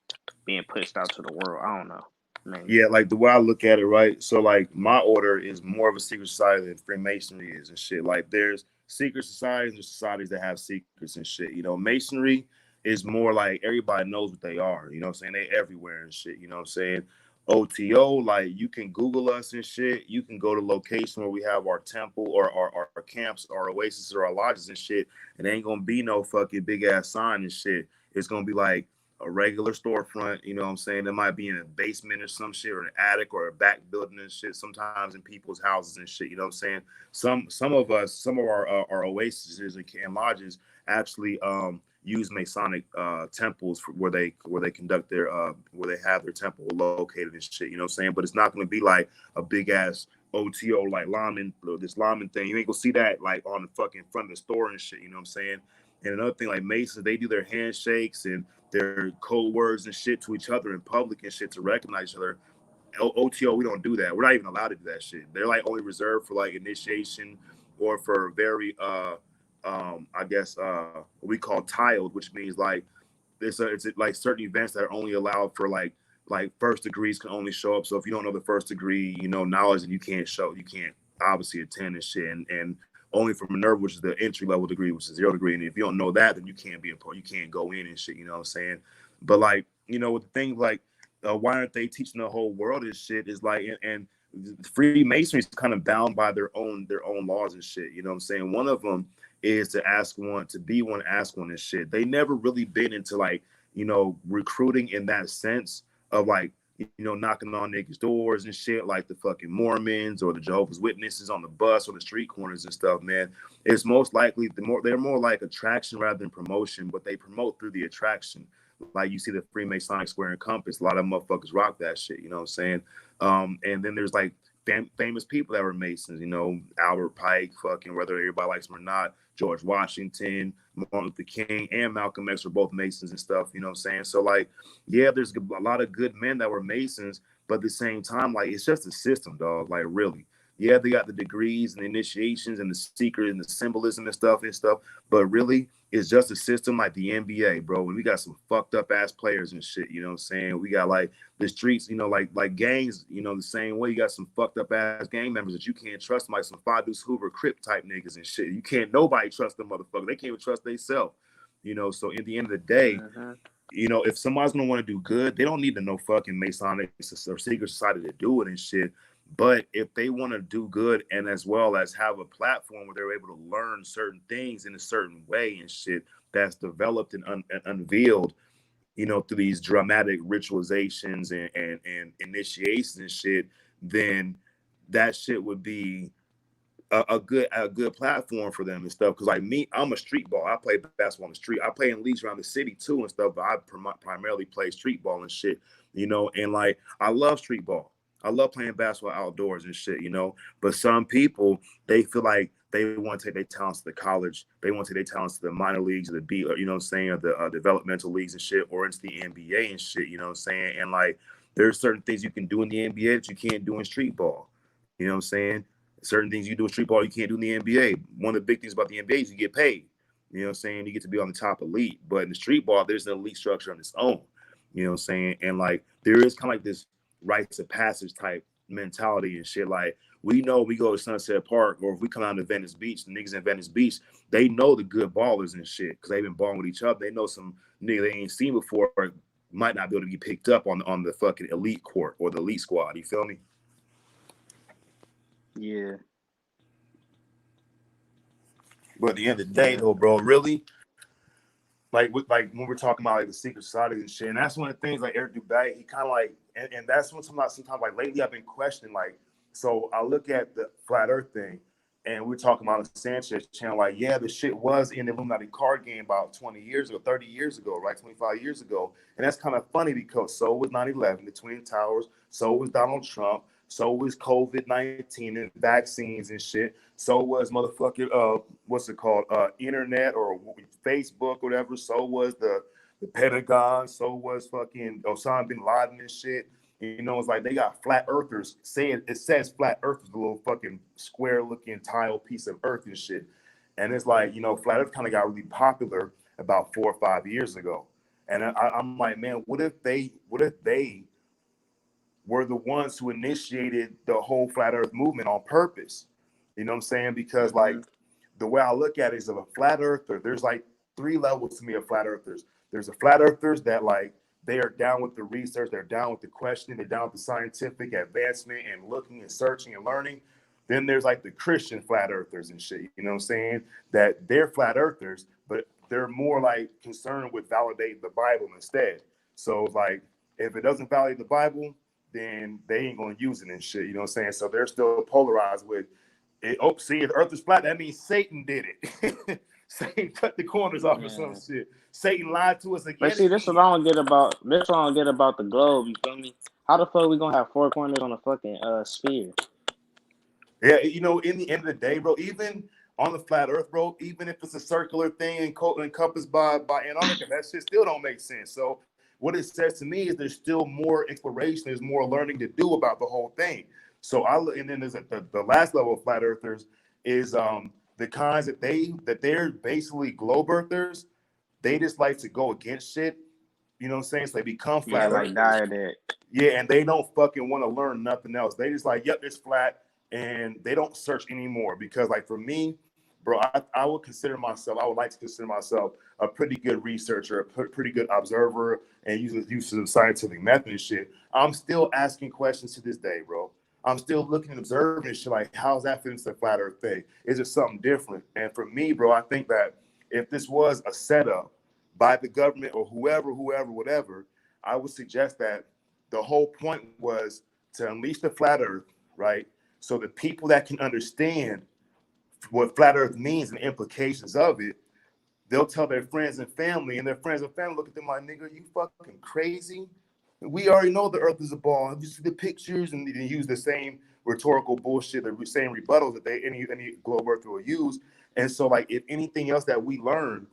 being pushed out to the world. I don't know, maybe.
yeah, like the way I look at it, right? So like my order is more of a secret society than Freemasonry is and shit. Like there's secret societies and there's societies that have secrets and shit. Masonry is more like everybody knows what they are. You know what I'm saying? They everywhere and shit. You know what I'm saying? OTO, like you can Google us and shit. You can go to location where we have our temple or our camps, our oasis or our lodges and shit. And there ain't gonna be no fucking big ass sign and shit. It's gonna be like a regular storefront, you know what I'm saying? It might be in a basement or some shit, or an attic or a back building and shit, sometimes in people's houses and shit, you know what I'm saying? Some of our oases and lodges actually use Masonic temples where they conduct their where they have their temple located and shit, you know what I'm saying? But it's not gonna be like a big ass OTO like lineman, this lineman thing. You ain't gonna see that like on the fucking front of the store and shit, you know what I'm saying? And another thing, like Masons, they do their handshakes and their code words and shit to each other in public and shit to recognize each other. OTO, we don't do that. We're not even allowed to do that shit. They're like only reserved for like initiation or for very I guess what we call tiled, which means like it's like certain events that are only allowed for like first degrees can only show up. So if you don't know the first degree, knowledge, and you can't obviously attend and shit. And only for Minerva, which is the entry level degree, which is 0 degree. And if you don't know that, then you can't be a part. You can't go in and shit. You know what I'm saying? But like, with the thing like, why aren't they teaching the whole world this shit? Is like, and Freemasonry is kind of bound by their own laws and shit. You know what I'm saying? One of them is to ask one, to be one, ask one and shit. They never really been into like, recruiting in that sense of like, knocking on niggas' doors and shit, like the fucking Mormons or the Jehovah's Witnesses on the bus or the street corners and stuff, man. It's most likely they're more like attraction rather than promotion, but they promote through the attraction. Like you see the Freemasonic square and compass, a lot of motherfuckers rock that shit, you know what I'm saying? And then there's like famous people that were Masons, Albert Pike, fucking whether everybody likes him or not, George Washington, Martin Luther King, and Malcolm X were both Masons and stuff, you know what I'm saying? So like, yeah, there's a lot of good men that were Masons, but at the same time, like it's just a system, dog. Like really. Yeah, they got the degrees and the initiations and the secret and the symbolism and stuff, but really it's just a system like the NBA, bro. And we got some fucked up ass players and shit, you know what I'm saying? We got like the streets, like gangs, the same way. You got some fucked up ass gang members that you can't trust, like some Five Deuce Hoover Crip type niggas and shit. You can't nobody trust them motherfuckers. They can't even trust themselves. So in the end of the day,
Mm-hmm.
if somebody's gonna want to do good, they don't need to know fucking Masonic or secret society to do it and shit. But if they want to do good and as well as have a platform where they're able to learn certain things in a certain way and shit that's developed and unveiled, through these dramatic ritualizations and initiations and shit, then that shit would be a good platform for them and stuff. Because like me, I'm a street ball. I play basketball on the street. I play in leagues around the city too and stuff. But I primarily play street ball and shit. And like I love street ball. I love playing basketball outdoors and shit. But some people they feel like they want to take their talents to the college. They want to take their talents to the minor leagues, or the B, you know what I'm saying, or the developmental leagues and shit, or into the NBA and shit. You know what I'm saying? And like there's certain things you can do in the NBA that you can't do in street ball. You know what I'm saying? Certain things you do in street ball you can't do in the NBA. One of the big things about the NBA is you get paid. You know what I'm saying? You get to be on the top elite. But in the street ball, there's an elite structure on its own. You know what I'm saying? And like there is kind of like this rites of passage type mentality and shit. Like We know we go to Sunset Park, or if we come out to Venice Beach, the niggas in Venice Beach, they know the good ballers and shit because they've been balling with each other. They know some nigga they ain't seen before might not be able to be picked up on the fucking elite court or the elite squad. You feel me?
Yeah.
But at the end of the day,
Yeah.
though, bro, really, like when we're talking about like the secret societies and shit, and that's one of the things like Eric Dubay, he kind of like, and that's when sometimes like lately I've been questioning like, so I look at the flat Earth thing, and we're talking about the Sanchez channel, like yeah, the shit was in the Illuminati card game about 20 years ago, 30 years ago, right, 25 years ago, and that's kind of funny because so was 9/11, the Twin Towers, so was Donald Trump. So was COVID-19 and vaccines and shit. So was motherfucking what's it called? Internet or Facebook, or whatever. So was the Pentagon. So was fucking Osama bin Laden and shit. You know, it's like they got flat earthers saying it says flat earthers, the little fucking square looking tile piece of earth and shit. And it's like, you know, flat earth kind of got really popular about 4 or 5 years ago. And I'm like, man, what if they were the ones who initiated the whole flat earth movement on purpose? You know what I'm saying? Because like
Mm-hmm.
the way I look at it is of a flat earther, there's like three levels to me of flat earthers. There's the flat earthers that like they are down with the research, they're down with the questioning, they're down with the scientific advancement and looking and searching and learning. Then there's like the Christian flat earthers and shit, you know what I'm saying? That they're flat earthers, but they're more like concerned with validating the Bible instead. So like if it doesn't validate the Bible, then they ain't gonna use it and shit. You know what I'm saying? So they're still polarized with it. Oh, see, if the earth is flat, that means Satan did it. Satan cut the corners off or some
Yeah.
shit. Satan lied to us
But
again
see,
and
this what I
again.
don't get about this. What I don't get about the globe. You feel me? How the fuck we gonna have four corners on a fucking sphere?
Yeah, you know, in the end of the day, bro, even on the flat earth, bro, even if it's a circular thing encompassed by Antarctica, that shit still don't make sense. So what it says to me is there's still more exploration, there's more learning to do about the whole thing. So I look, and then there's the last level of flat earthers is the kinds that they're basically globe earthers. They just like to go against shit. You know what I'm saying? So they become
Yeah,
flat
like
earthers.
diet.
Yeah, and they don't fucking want to learn nothing else. They just like, yep, it's flat, and they don't search anymore. Because like for me, bro, I would consider myself, I would like to consider myself a pretty good researcher, a pretty good observer, and use of scientific method and shit. I'm still asking questions to this day, bro. I'm still looking and observing and shit like, how's that fit into the flat earth thing? Is it something different? And for me, bro, I think that if this was a setup by the government or whoever, whatever, I would suggest that the whole point was to unleash the flat earth, right? So the people that can understand what flat earth means and the implications of it, they'll tell their friends and family, and their friends and family look at them like, nigga, you fucking crazy. We already know the earth is a ball. You see the pictures, and they use the same rhetorical bullshit, the same rebuttals that any globe earth will use. And so, like, if anything else that we learn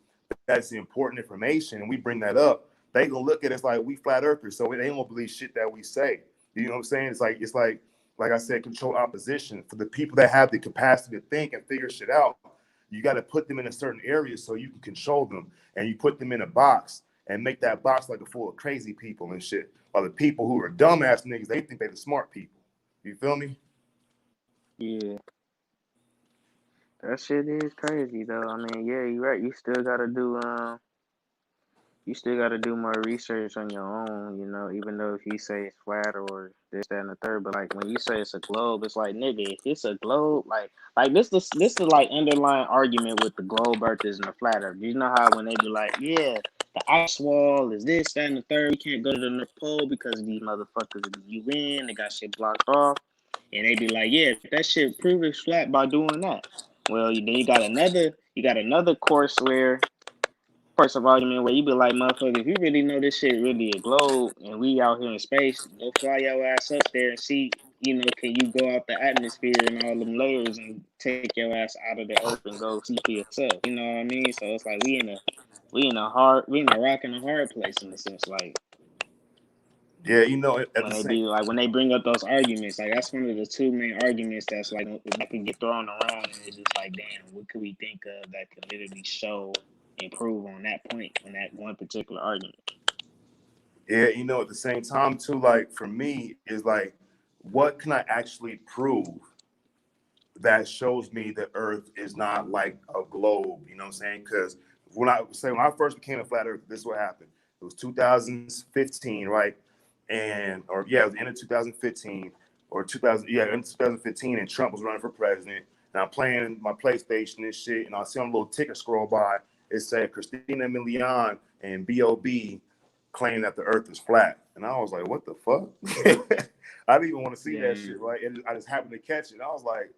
that's important information, and we bring that up, they gonna look at us like we flat earthers, so they ain't gonna believe shit that we say. You know what I'm saying? It's like I said, control opposition. For the people that have the capacity to think and figure shit out, you got to put them in a certain area so you can control them, and you put them in a box and make that box like a full of crazy people and shit. While the people who are dumbass niggas, they think they the smart people. You feel me?
Yeah, that shit is crazy though. I mean, yeah, you're right. You still gotta do more research on your own. You know, even though if you say it's flat or this, that, and the third, but like when you say it's a globe, it's like nigga, if it's a globe, like this is like underlying argument with the globe earthers and the flat earth. You know how when they be like, yeah, the ice wall is this, that, and the third. We can't go to the North Pole because these motherfuckers are the UN. They got shit blocked off. And they be like, yeah, that shit prove it's flat by doing that. Well, then you got another course of argument where you be like, motherfucker, if you really know this shit really a globe and we out here in space, go fly your ass up there and see, can you go out the atmosphere and all them layers and take your ass out of the earth and go see for yourself. You know what I mean? So it's like we in a rock and a hard place in a sense. Like
Yeah, you know, at the same.
when they bring up those arguments, like that's one of the two main arguments that's like that could get thrown around, and it's just like, damn, what could we think of that could literally show and prove on that point on that one particular argument?
Yeah, you know, at the same time too, like for me, is like, what can I actually prove? that shows me the Earth is not like a globe. You know what I'm saying? Because when I first became a flat Earth, this is what happened. It was 2015, right? And or yeah, it was the end of 2015 or 2000. Yeah, in 2015, and Trump was running for president. And I'm playing my PlayStation and shit, and I see on a little ticker scroll by. It said Christina Milian and B.O.B. claiming that the Earth is flat, and I was like, "What the fuck?" I didn't even want to see that shit, right? And I just happened to catch it. I was like,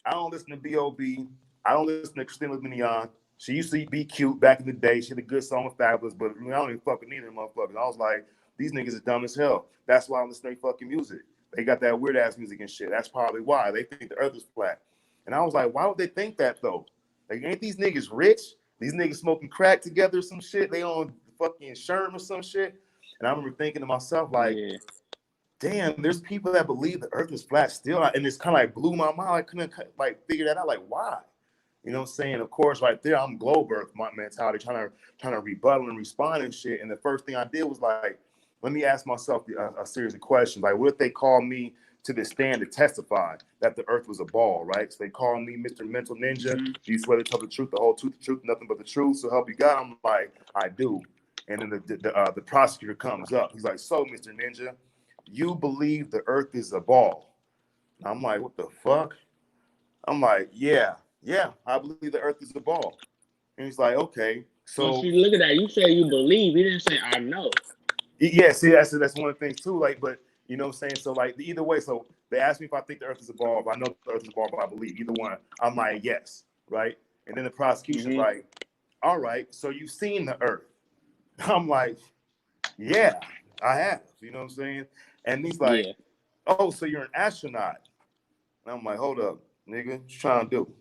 I don't listen to B.O.B. I don't listen to Christina Milian. She used to be cute back in the day. She had a good song with Fabulous, but I don't even fucking need them motherfuckers. I was like, these niggas is dumb as hell. That's why I listen to their fucking music. They got that weird ass music and shit. That's probably why they think the Earth is flat. And I was like, why would they think that though? Like, ain't these niggas rich? These niggas smoking crack together or some shit. They on fucking Sherm or some shit. And I remember thinking to myself, like, damn, there's people that believe the Earth is flat still, and it's kind of like blew my mind. I couldn't like figure that out. Like, why? You know what I'm saying? Of course, right there, I'm globe Earth, my mentality, trying to rebuttal and respond and shit. And the first thing I did was like, let me ask myself a series of questions. Like, what if they call me to the stand to testify that the Earth was a ball, right? So they call me Mr. Mental Ninja. Do you swear to tell the truth, the whole truth, the truth, nothing but the truth? So help you God. I'm like, I do. And then the prosecutor comes up. He's like, so Mr. Ninja, you believe the Earth is a ball? And I'm like, what the fuck? I'm like, yeah, I believe the Earth is a ball. And he's like, okay,
Well,
so
see, look at that. You said you believe. You didn't say I know.
yeah, see, that's one of the things too. Like, but you know what I'm saying? So like either way, so they asked me if I think the Earth is a ball, if I know the Earth is a ball, if I believe either one. I'm like, yes, right? And then the prosecution's like, all right, so you've seen the Earth. I'm like, yeah, I have. You know what I'm saying? And he's like, oh, so you're an astronaut. And I'm like, hold up, nigga, what you trying to do?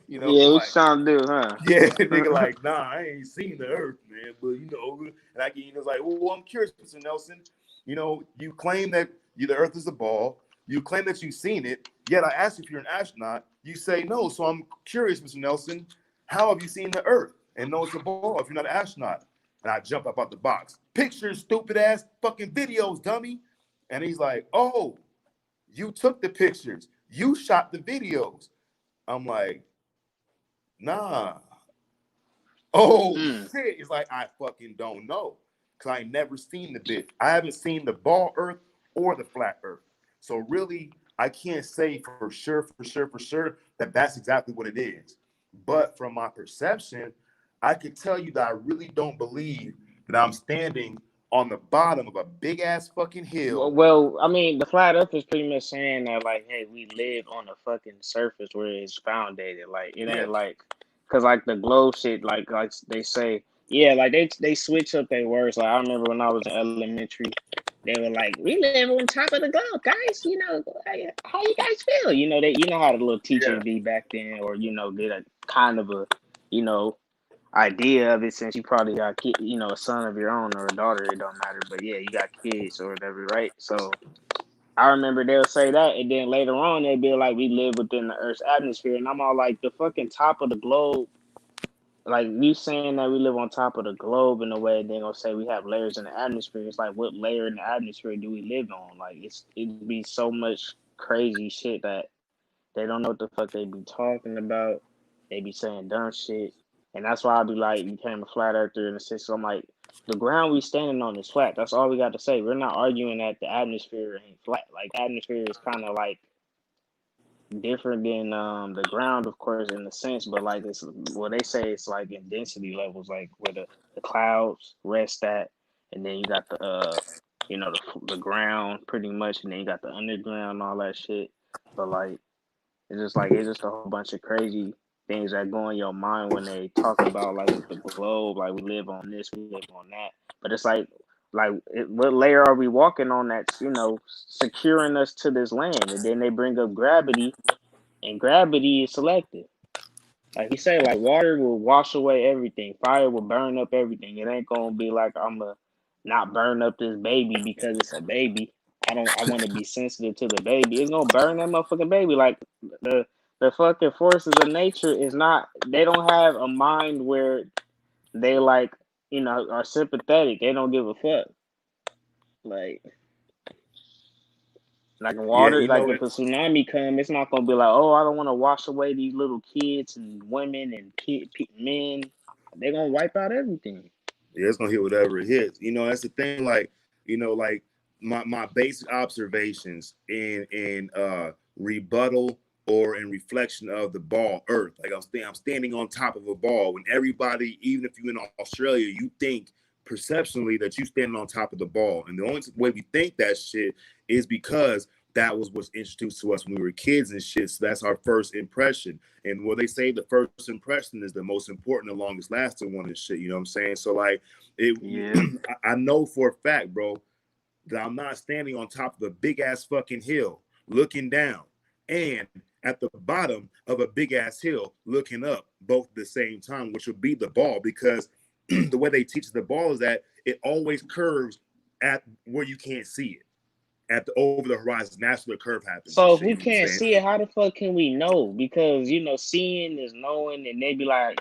You know,
Yeah,
I'm
what
like,
you trying to do, huh?
yeah, nigga, like, nah, I ain't seen the Earth, man. But you know, and I get, you know, like, well, I'm curious, Mr. Nelson. You know, you claim that the Earth is a ball. You claim that you've seen it. Yet I asked you if you're an astronaut. You say no. So I'm curious, Mr. Nelson. How have you seen the Earth and know it's a ball if you're not an astronaut? And I jump up out the box. Pictures, stupid ass, fucking videos, dummy. And he's like, oh, you took the pictures. You shot the videos. I'm like, nah. Oh shit! It's like I fucking don't know because I ain't never seen the bitch. I haven't seen the ball Earth or the flat Earth. So really, I can't say for sure that that's exactly what it is. But from my perception, I could tell you that I really don't believe that I'm standing on the bottom of a big ass fucking hill.
Well, I mean, the flat Earth is pretty much saying that, like, hey, we live on a fucking surface where it's foundated. Like, it
Yeah,
ain't like, cause like the globe shit, like they say, yeah, like they switch up their words. Like I remember when I was in elementary, they were like, we live on top of the globe, guys. You know, how you guys feel? You know, you know how the little teachers
yeah,
be back then, or you know, get a kind of a, you know, idea of it since you probably got you know, a son of your own or a daughter, it don't matter, but yeah, you got kids or whatever, right? So I remember they'll say that, and then later on they'll be like, we live within the Earth's atmosphere, and I'm all like, the fucking top of the globe, like you saying that we live on top of the globe in a way, they're gonna say we have layers in the atmosphere. It's like, what layer in the atmosphere do we live on? Like it'd be so much crazy shit that they don't know what the fuck they be talking about. They be saying dumb shit. And that's why I be like, became a flat earther in a sense. So I'm like, the ground we standing on is flat. That's all we got to say. We're not arguing that the atmosphere ain't flat. Like atmosphere is kind of like different than the ground, of course, in a sense, but like it's what they say it's like in density levels, like where the clouds rest at, and then you got the you know, the ground pretty much, and then you got the underground and all that shit. But like it's just a whole bunch of crazy things that go in your mind when they talk about like with the globe, like we live on this, we live on that. But it's what layer are we walking on that's, you know, securing us to this land? And then they bring up gravity, and gravity is selective. Like he said, like water will wash away everything, fire will burn up everything. It ain't gonna be like I'm gonna not burn up this baby because it's a baby. I want to be sensitive to the baby. It's gonna burn that motherfucking baby. Like the the fucking forces of nature is not. They don't have a mind where they like, you know, are sympathetic. They don't give a fuck. Like Like
Yeah,
water,
you
like
know
if
it.
a tsunami come, it's not gonna be like, oh, I don't want to wash away these little kids and women and men. They're gonna wipe out everything.
Yeah, it's gonna hit whatever it hits. You know, that's the thing. Like, you know, like my basic observations in rebuttal or in reflection of the ball Earth. Like I'm standing on top of a ball. When everybody, even if you're in Australia, you think perceptionally that you standing on top of the ball, and the only way we think that shit is because that was what's introduced to us when we were kids and shit. So that's our first impression. And what they say, the first impression is the most important, the longest lasting one and shit. You know what I'm saying? So like, it,
Yeah.
I know for a fact, bro, that I'm not standing on top of a big ass fucking hill looking down, and at the bottom of a big ass hill looking up, both at the same time, which would be the ball, because the way they teach the ball is that it always curves at where you can't see it, at the over the horizon. That's where the curve happens and
So if
shit.
we
You know what I'm
can't
saying?
see it, how the fuck can we know? Because seeing is knowing, and they be like,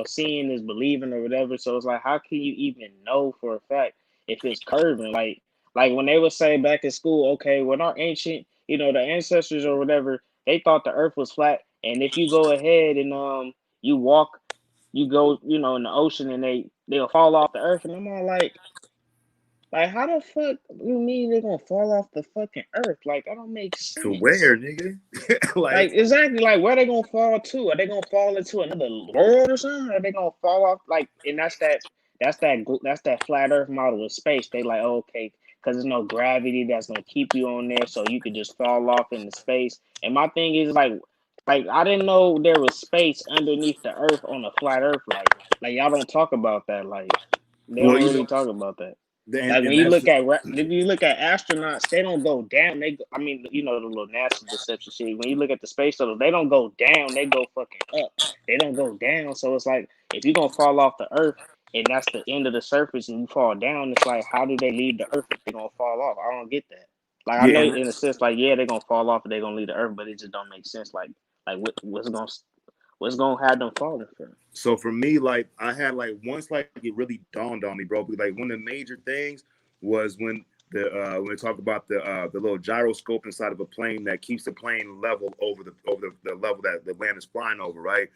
seeing is believing or whatever. So it's like, how can you even know for a fact if it's curving? Like when they would say back in school, okay, when our ancient, the ancestors or whatever, they thought the Earth was flat, and if you go ahead and you walk, you go, in the ocean, and they'll fall off the Earth, and I'm all like, how the fuck you mean they're gonna fall off the fucking earth? Like, that don't make
To
sense.
where, nigga? Like,
Like, exactly, like, where they gonna fall to? Are they gonna fall into another world or something? Are they gonna fall off? Like, and that's that flat Earth model of space. They like, oh, okay, because there's no gravity that's gonna keep you on there, so you could just fall off into space. And my thing is like I didn't know there was space underneath the Earth on a flat Earth. Like y'all don't talk about that. Like, they
well,
don't
you
really
know,
talk about that.
and,
Like when
and
you
that's
look
the,
at if you look at astronauts, they don't go down. I mean, the little NASA deception shit. When you look at the space shuttle, they don't go down. They go fucking up. They don't go down. So it's like if you're gonna fall off the Earth and that's the end of the surface and you fall down, it's like how do they leave the Earth if they're gonna fall off? I don't get that. Like I
yeah,
know
and
in a sense, like yeah, they're gonna fall off and they're gonna leave the Earth, but it just don't make sense. Like what's gonna have them falling for?
so for me, like I had like once like it really dawned on me, bro. Because like one of the major things was when they talk about the little gyroscope inside of a plane that keeps the plane level over the level that the land is flying over, right?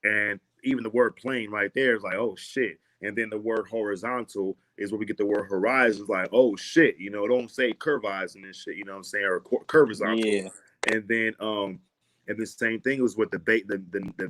And even the word plane right there is like, oh shit. And then the word horizontal is where we get the word horizon. It's like, oh shit, don't say curvizing and shit, you know what I'm saying, or curvizontal.
Yeah.
And the same thing was with the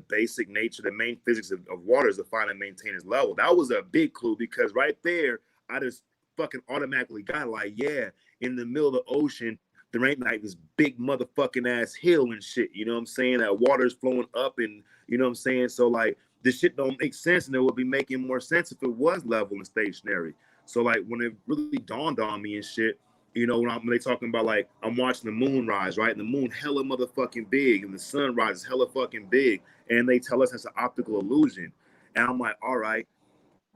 basic nature, the main physics of water is to find and maintain its level. That was a big clue because right there, I just fucking automatically got like, yeah, in the middle of the ocean, there ain't like this big motherfucking ass hill and shit. You know what I'm saying? That water is flowing up, and you know what I'm saying? So like this shit don't make sense, and it would be making more sense if it was level and stationary. So like when it really dawned on me and shit, when they talking about like I'm watching the moon rise, right? And the moon hella motherfucking big, and the sun rises hella fucking big, and they tell us it's an optical illusion. And I'm like, all right.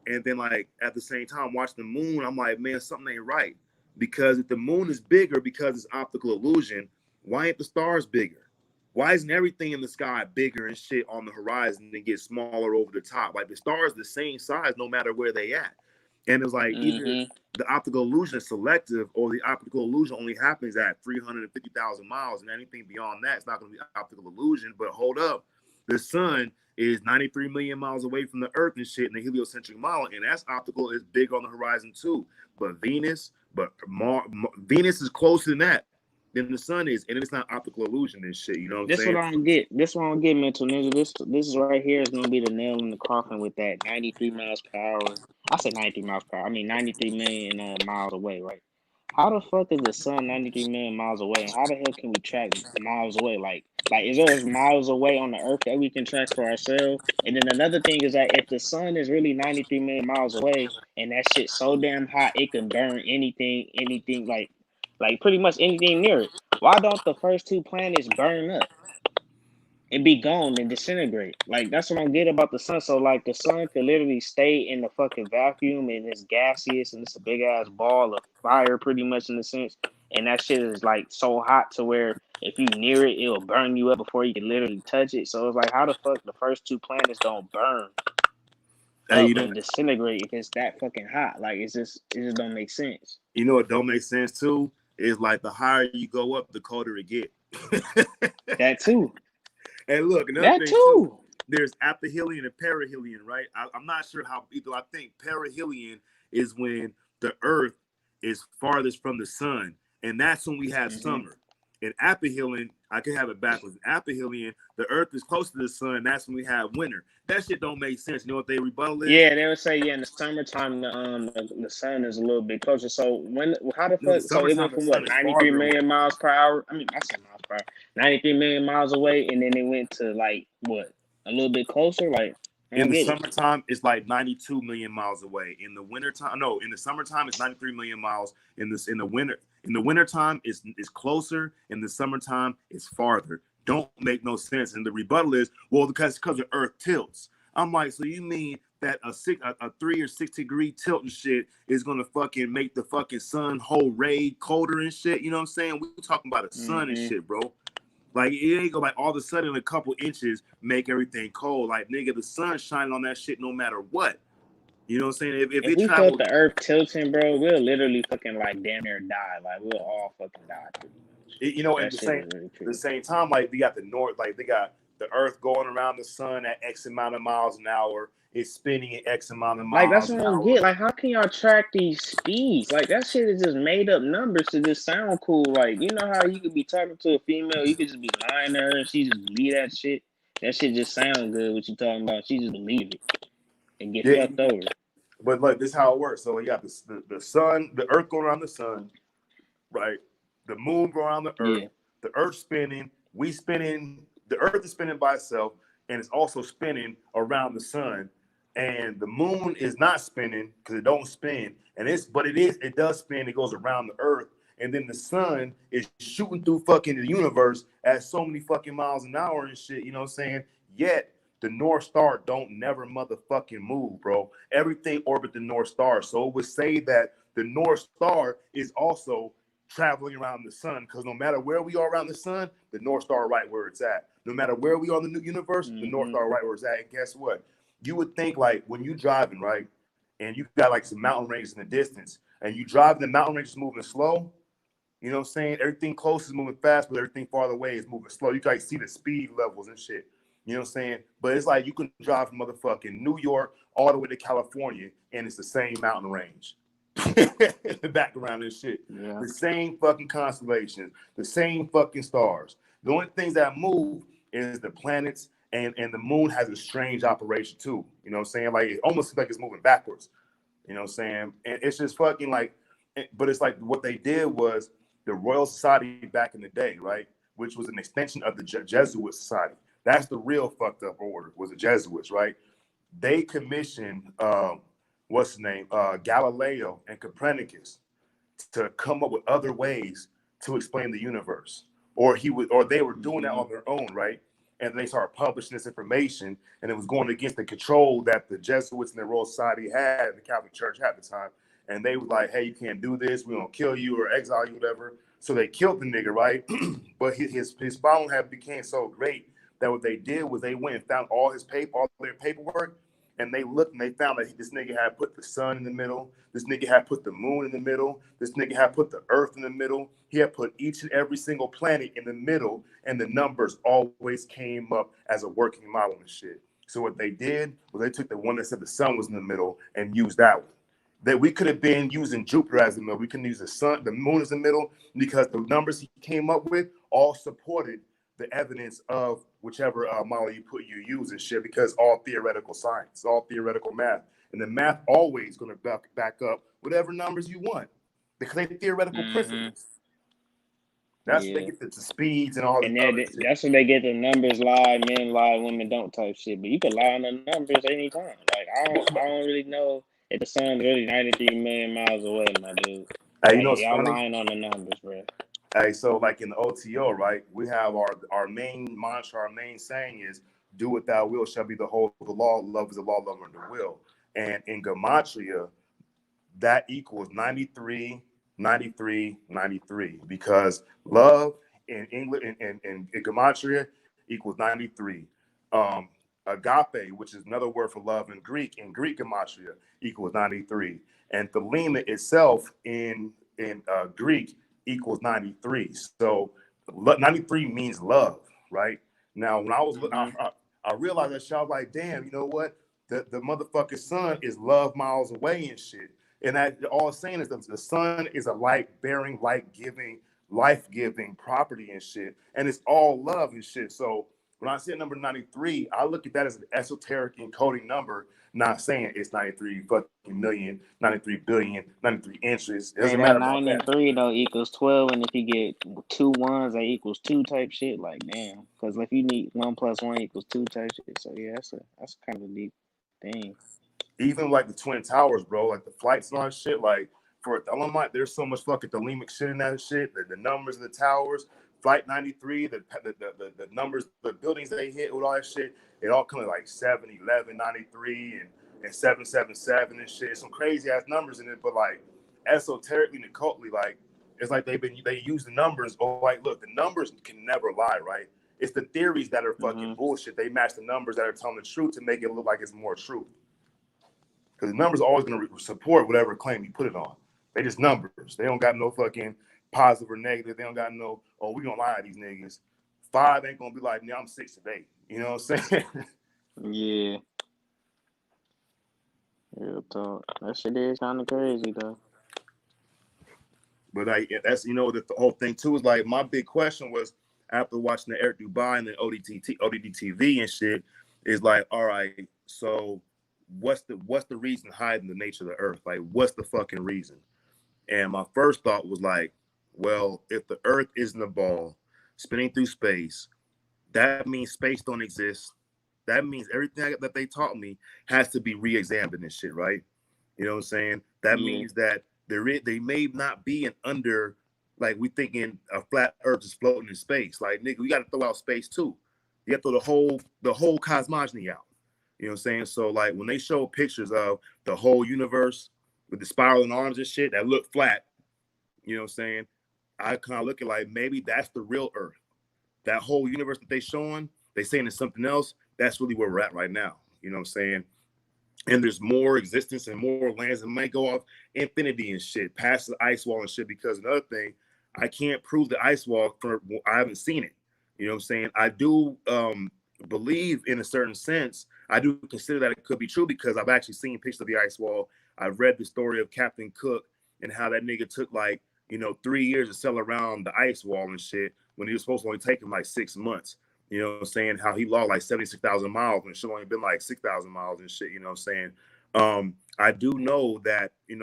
And then like at the same time watching the moon, I'm like, man, something ain't right. Because if the moon is bigger because it's optical illusion, why ain't the stars bigger? Why isn't everything in the sky bigger and shit on the horizon and get smaller over the top? Like the stars the same size no matter where they at. And it's like either
Mm-hmm.
the optical illusion is selective or the optical illusion only happens at 350,000 miles, and anything beyond that, it's not going to be optical illusion. But hold up, the sun is 93 million miles away from the Earth and shit in the heliocentric model, and that's optical is big on the horizon too. But Venus is closer than that than the sun is, and it's not optical illusion and shit. You know what I'm
This what
saying?
I don't get. This what I don't get, mental ninja. This is right here is gonna be the nail in the coffin with that 93 miles per hour. I said 93 miles per hour. I mean 93 million miles away, right? How the fuck is the sun 93 million miles away, and how the hell can we track miles away? Like is there miles away on the Earth that we can track for ourselves? And then another thing is that if the sun is really 93 million miles away, and that shit's so damn hot it can burn anything like pretty much anything near it. Why don't the first two planets burn up and be gone and disintegrate? Like that's what I don't get about the sun. So like the sun could literally stay in the fucking vacuum and it's gaseous and it's a big ass ball of fire pretty much in a sense. And that shit is like so hot to where if you near it, it'll burn you up before you can literally touch it. So it's like how the fuck the first two planets don't burn
Hey,
up and disintegrate if it's that fucking hot? Like it just don't make sense.
you know what don't make sense too It's like the higher you go up, the colder it get.
That too.
And look, another
That
thing too,
too.
there's aphelion and perihelion, right? I'm not sure how either. I think perihelion is when the Earth is farthest from the sun, and that's when we have summer. In aphelion, I could have it backwards. In aphelion, the Earth is close to the sun. That's when we have winter. That shit don't make sense. You know what they rebuttal is?
Yeah, they would say in the summertime the sun is a little bit closer. So how the
No, the
fuck? So it
summertime
went
the
from what
sun is
93
farther away.
million miles per hour. I mean, I said miles per hour. 93 million miles away, and then it went to like what a little bit closer. Like
In the summertime, it's like 92 million miles away. In the wintertime, no, in the summertime, it's 93 million miles. In the wintertime, it's closer. In the summertime, it's farther. Don't make no sense. And the rebuttal is, well, because the Earth tilts. I'm like, so you mean that a 3 or 6 degree tilt and shit is gonna fucking make the fucking sun whole ray colder and shit? You know what I'm saying? We talking about the sun and shit, bro. Like it ain't go like all of a sudden a couple inches make everything cold. Like nigga, the sun's shining on that shit no matter what. You know what I'm saying? If
If
it
we felt
traveled,
the Earth tilting, bro, we'll literally fucking like damn near die. Like we'll all fucking die pretty much.
you know, at
That shit is really true.
the same time, like we got the north, like they got the Earth going around the sun at X amount of miles an hour. It's spinning at X amount of
Like that's
miles
what
an
I don't
hour.
get. Like how can y'all track these speeds? Like that shit is just made up numbers to just sound cool. Like you know how you could be talking to a female, you could just be lying to her and she just believe that shit. That shit just sound good. What you talking about? She just believe it and get
Yeah,
fucked over.
but look, this is how it works. So you got the sun, the Earth going around the sun, right? The moon going around
Yeah.
the Earth spinning, we spinning, the Earth is spinning by itself, and it's also spinning around the sun. And the moon is not spinning because it don't spin, and it does spin. It goes around the Earth, and then the sun is shooting through fucking the universe at so many fucking miles an hour and shit. You know what I'm saying? Yet the North Star don't never motherfucking move, bro. Everything orbit the North Star. So it would say that the North Star is also traveling around the sun, because no matter where we are around the sun, the North Star right where it's at. No matter where we are in the universe, the North Star right where it's at. And guess what? You would think like when you driving, right, and you got like some mountain ranges in the distance, and you drive the mountain ranges moving slow, you know what I'm saying? Everything close is moving fast, but everything farther away is moving slow. You guys see the speed levels and shit. You know what I'm saying? But it's like you can drive from motherfucking New York all the way to California, and it's the same mountain range. The background and shit.
Yeah.
The same fucking constellations, the same fucking stars. The only things that move is the planets, and the moon has a strange operation too. You know what I'm saying? Like it almost seems like it's moving backwards. You know what I'm saying? And it's just fucking like, but it's like what they did was the Royal Society back in the day, right? Which was an extension of the Jesuit Society. That's the real fucked up order, was the Jesuits, right? They commissioned what's his name, Galileo and Copernicus, to come up with other ways to explain the universe, or they were doing that on their own, right? And they started publishing this information, and it was going against the control that the Jesuits and the Royal Society had, and the Catholic Church at the time. And they were like, "Hey, you can't do this. We're gonna kill you or exile you, whatever." So they killed the nigga, right? But his following had became so great that what they did was they went and found all their paperwork, and they looked and they found that this nigga had put the sun in the middle. This nigga had put the moon in the middle. This nigga had put the earth in the middle. He had put each and every single planet in the middle, and the numbers always came up as a working model and shit. So what they did was they took the one that said the sun was in the middle and used that one. That we could have been using Jupiter as the middle. We can use the sun, the moon as the middle, because the numbers he came up with all supported the evidence of whichever model you use and shit, because all theoretical science, all theoretical math, and the math always going to back up whatever numbers you want, because they theoretical principles. That's what they get the speeds and all this other shit.
That's when they get the numbers lie, men lie, women don't type shit. But you can lie on the numbers anytime. Like I don't really know if the sun's really 93 million miles away, my dude.
Hey, you
Like
know what's
y'all
funny?
lying on the numbers, bro.
Hey, so like in the OTO, right? We have our main mantra, our main saying is, "Do what thou wilt shall be the whole of the law. Love is the law, love and the will." And in gematria, that equals 93, 93, 93, because love in English in gematria equals 93. Agape, which is another word for love in Greek gematria, equals 93. And thelema itself in Greek equals 93. So 93 means love, right? Now, when I was, I realized that shit. I was like, damn, you know what? The motherfucking sun is love miles away and shit. And that all it's saying is the sun is a light-bearing, life-giving property and shit. And it's all love and shit. So when I said number 93, I look at that as an esoteric encoding number, not saying it's 93 fucking million, 93 billion, 93 inches. It
Hey,
doesn't
that
matter about that.
93 though equals 12, and if you get 2 ones, that equals 2 type shit. Like damn, because if you need 1 plus 1 equals 2 type shit. So yeah, that's kind of a deep thing.
Even like the Twin Towers, bro, like the flights and all that shit, like for Elamite, there's so much fucking thelemic shit in that shit. The numbers of the towers, Flight 93, the numbers, the buildings they hit with all that shit, it all comes like 7, 11, 93, and 777 and shit. Some crazy ass numbers in it, but like esoterically and occultly, like it's like they use the numbers. Oh, like look, the numbers can never lie, right? It's the theories that are fucking bullshit. They match the numbers that are telling the truth to make it look like it's more truth. Because the numbers are always going to support whatever claim you put it on. They just numbers. They don't got no fucking positive or negative. They don't got no, oh, we going to lie to these niggas. 5 ain't going to be like, I'm 6 today. You know what I'm saying?
Yeah. Real talk. That shit is kind of crazy though.
But like that's the whole thing too is like my big question was after watching the Eric Dubai and the ODD TV and shit is like, all right, so what's the reason hiding the nature of the earth? Like, what's the fucking reason? And my first thought was like, well, if the earth isn't a ball spinning through space, that means space don't exist. That means everything that they taught me has to be re-examined and shit, right? You know what I'm saying? That means that they may not be an under, like we thinking a flat earth is floating in space. Like, nigga, we got to throw out space too. You have to throw the whole cosmogony out. You know what I'm saying? So like when they show pictures of the whole universe with the spiraling arms and shit that look flat, you know what I'm saying? I kind of look at like maybe that's the real earth. That whole universe that they showing, they saying it's something else. That's really where we're at right now. You know what I'm saying? And there's more existence and more lands that might go off infinity and shit, past the ice wall and shit. Because another thing, I can't prove the ice wall I haven't seen it. You know what I'm saying? I do believe in a certain sense. I do consider that it could be true because I've actually seen pictures of the ice wall. I've read the story of Captain Cook and how that nigga took like 3 years to sail around the ice wall and shit when he was supposed to only take him like 6 months. You know what I'm saying? How he logged like 76,000 miles when it should only been like 6,000 miles and shit. You know what I'm saying? I do know that, and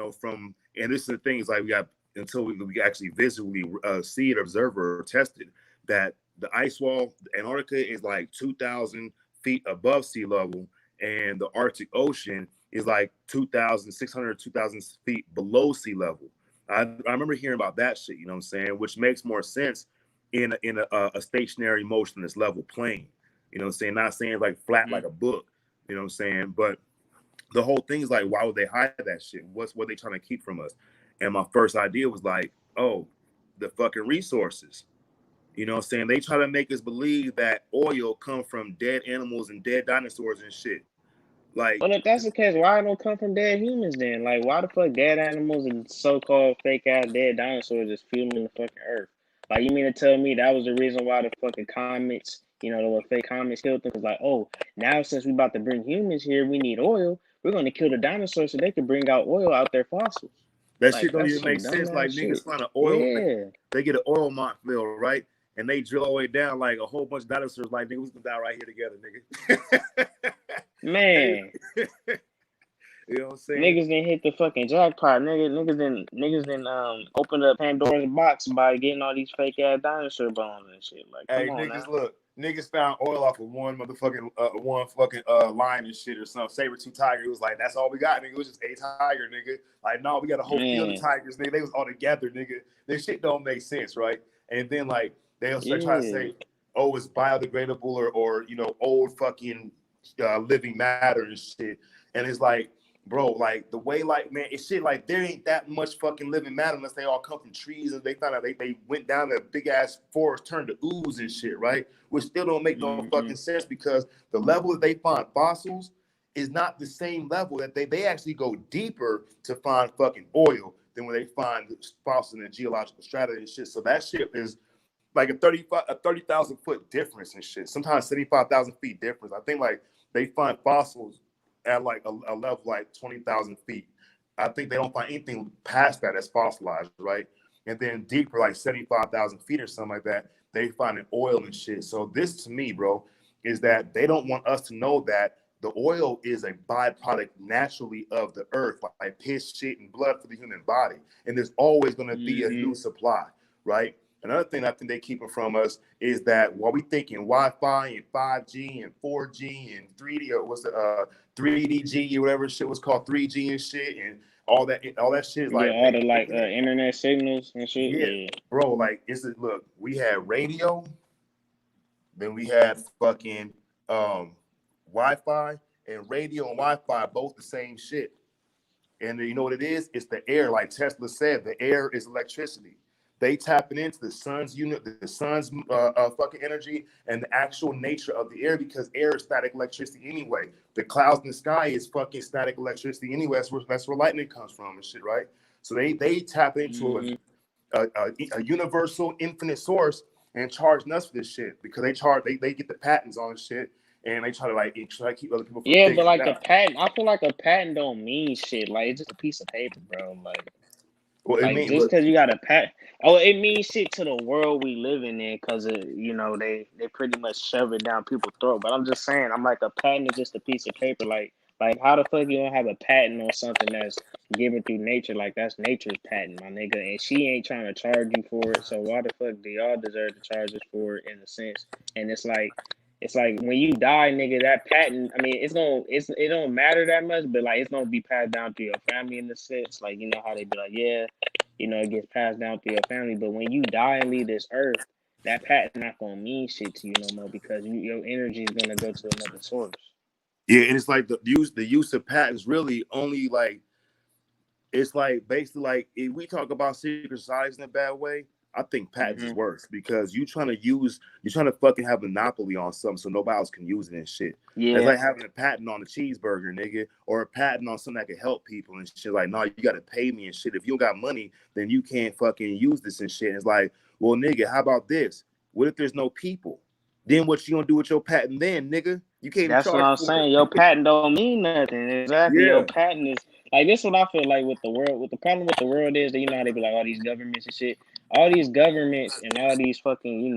this is the thing is like we got until we actually visually see it, observe or test it, that the ice wall, Antarctica is like 2,000 feet above sea level, and the Arctic Ocean is like 2,600, 2,000 feet below sea level. I remember hearing about that shit, you know what I'm saying? Which makes more sense in a stationary motionless level plane. You know what I'm saying? Not saying like flat like a book, you know what I'm saying? But the whole thing is like, why would they hide that shit? What they trying to keep from us? And my first idea was like, oh, the fucking resources. You know what I'm saying? They try to make us believe that oil come from dead animals and dead dinosaurs and shit. Like,
well, if that's the case, why it don't come from dead humans then? Like, why the fuck dead animals and so-called fake-ass dead dinosaurs is fueling the fucking earth? Like, you mean to tell me that was the reason why the fucking comets, the little fake comets killed them? Because, like, oh, now since we about to bring humans here, we need oil. We're going to kill the dinosaurs so they can bring out oil out their fossils.
that
Like,
shit don't
that's
even
some
make sense. Like,
dumbass
niggas
shit.
find an oil,
Yeah.
they get an oil field, right? And they drill all the way down like a whole bunch of dinosaurs. Like, nigga, we can die right here together, nigga.
Man.
You know what I'm saying?
Niggas didn't hit the fucking jackpot. Niggas didn't open up Pandora's box by getting all these fake ass dinosaur bones and shit. Like, come on
niggas,
now.
look, niggas found oil off of one fucking lion and shit or something. Saber-tooth tiger. It was like, that's all we got, nigga. It was just a tiger, nigga. Like, no, we got a whole field of tigers, nigga. They was all together, nigga. This shit don't make sense, right? And then like they'll try to say, oh, it's biodegradable or old fucking living matter and shit. And it's like, bro, like the way, like, man, it's shit like there ain't that much fucking living matter unless they all come from trees and they found out they went down a big ass forest, turned to ooze and shit, right? Which still don't make no fucking sense because the level that they find fossils is not the same level that they actually go deeper to find fucking oil. than when they find fossils in the geological strata and shit. So that shit is like a 30,000 foot difference and shit. Sometimes 75,000 feet difference. I think like they find fossils at like a level like 20,000 feet. I think they don't find anything past that that's fossilized, right? And then deeper, like 75,000 feet or something like that, they find an oil and shit. So this to me, bro, is that they don't want us to know that the oil is a byproduct naturally of the earth, like piss, shit, and blood for the human body. And there's always going to be a new supply, right? Another thing I think they keeping from us is that while we thinking Wi-Fi and 5G and 4G and 3D or what's the 3DG or whatever shit was called 3G and shit and all that shit is
Yeah,
like
all the like internet signals and shit.
yeah,
Yeah.
bro. Like look, we had radio, then we had fucking Wi-Fi, and radio and Wi-Fi both the same shit. And you know what it is? It's the air. Like Tesla said, the air is electricity. They tapping into the sun's the sun's fucking energy and the actual nature of the air because air is static electricity anyway. The clouds in the sky is fucking static electricity anyway. That's where lightning comes from and shit, right? So they tap into a universal infinite source and charge nuts for this shit because they get the patents on shit and they try to keep other people from
Yeah, but
figuring it
like the
out.
patent, I feel like a patent don't mean shit. Like it's just a piece of paper, bro.
Well, it
Like
mean
just
look,
because you got a patent, oh, it means shit to the world we living in, because they pretty much shove it down people's throat. But I'm just saying, I'm like a patent is just a piece of paper. Like how the fuck you don't have a patent on something that's given through nature? Like that's nature's patent, my nigga, and she ain't trying to charge you for it. So why the fuck do y'all deserve to charge us for it in a sense? And it's like when you die, nigga, that patent, I mean, it don't matter that much, but like it's gonna be passed down to your family in the sense. Like, you know how they be like, yeah, it gets passed down through your family. But when you die and leave this earth, that patent not gonna mean shit to you no more because your energy is gonna go to another source.
yeah, and it's like the use of patents really only like it's like basically like if we talk about secret societies in a bad way, I think patents is
Hmm.
worse because you're trying to fucking have a monopoly on something so nobody else can use it and shit. It's
Yeah,
like having a patent on a cheeseburger, nigga, or a patent on something that can help people and shit. Like, no, you gotta pay me and shit. If you don't got money, then you can't fucking use this and shit. And it's like, well, nigga, how about this? What if there's no people? Then what you gonna do with your patent then, nigga? You can't even
that's what
charge
I'm
for
saying.
it.
Your patent don't mean nothing. Exactly. Your
Yeah.
patent is like this. What I feel like with the world. With the problem with the world is that how they be like all these governments and shit. All these governments and all these fucking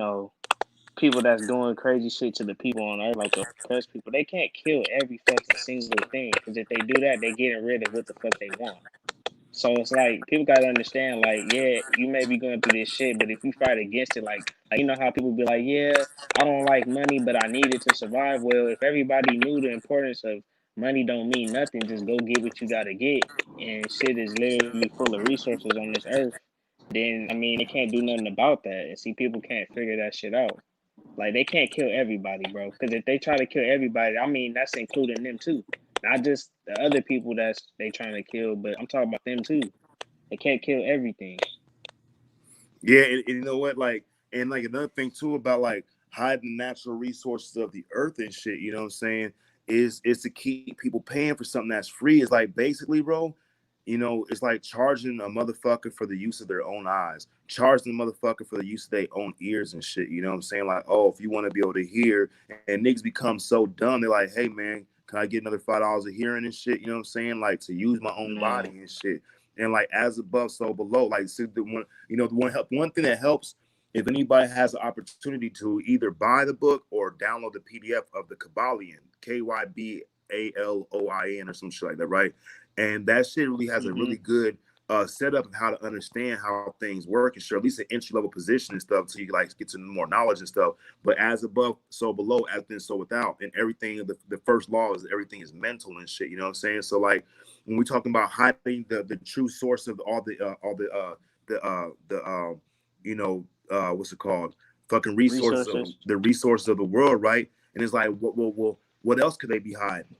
people that's doing crazy shit to the people on earth, like the oppressed people, they can't kill every fucking single thing. Because if they do that, they getting rid of what the fuck they want. So it's like people gotta understand, like, yeah, you may be going through this shit, but if you fight against it, like you know how people be like, yeah, I don't like money, but I need it to survive. Well, if everybody knew the importance of money don't mean nothing, just go get what you gotta get, and shit is literally full of resources on this earth, then I mean they can't do nothing about that. And see, people can't figure that shit out. Like they can't kill everybody, bro. Because if they try to kill everybody, I mean that's including them too. Not just the other people that's they trying to kill, but I'm talking about them too. They can't kill everything.
Yeah, and you know what? Like, and like another thing too about like hiding the natural resources of the earth and shit. You know what I'm saying? Is to keep people paying for something that's free. Is like basically, bro. It's like charging a motherfucker for the use of their own eyes, charging the motherfucker for the use of their own ears and shit. You know what I'm saying? Like, oh, if you want to be able to hear, and niggas become so dumb, they're like, hey man, can I get another $5 of hearing and shit? You know what I'm saying? Like to use my own body
Yeah.
and shit. And like as above, so below. Like so the one thing that helps if anybody has the opportunity to either buy the book or download the PDF of the Kabbalion, Kybaloin or some shit like that, right? And that shit really has a
Hmm.
really good setup of how to understand how things work and sure at least an entry level position and stuff so you like get to more knowledge and stuff. But as above, so below, as then so without, and everything. The first law is everything is mental and shit. You know what I'm saying? So like when we're talking about hiding the true source of what's it called, fucking resources of
Resources.
the resources of the world, right? And it's like what else could they be hiding?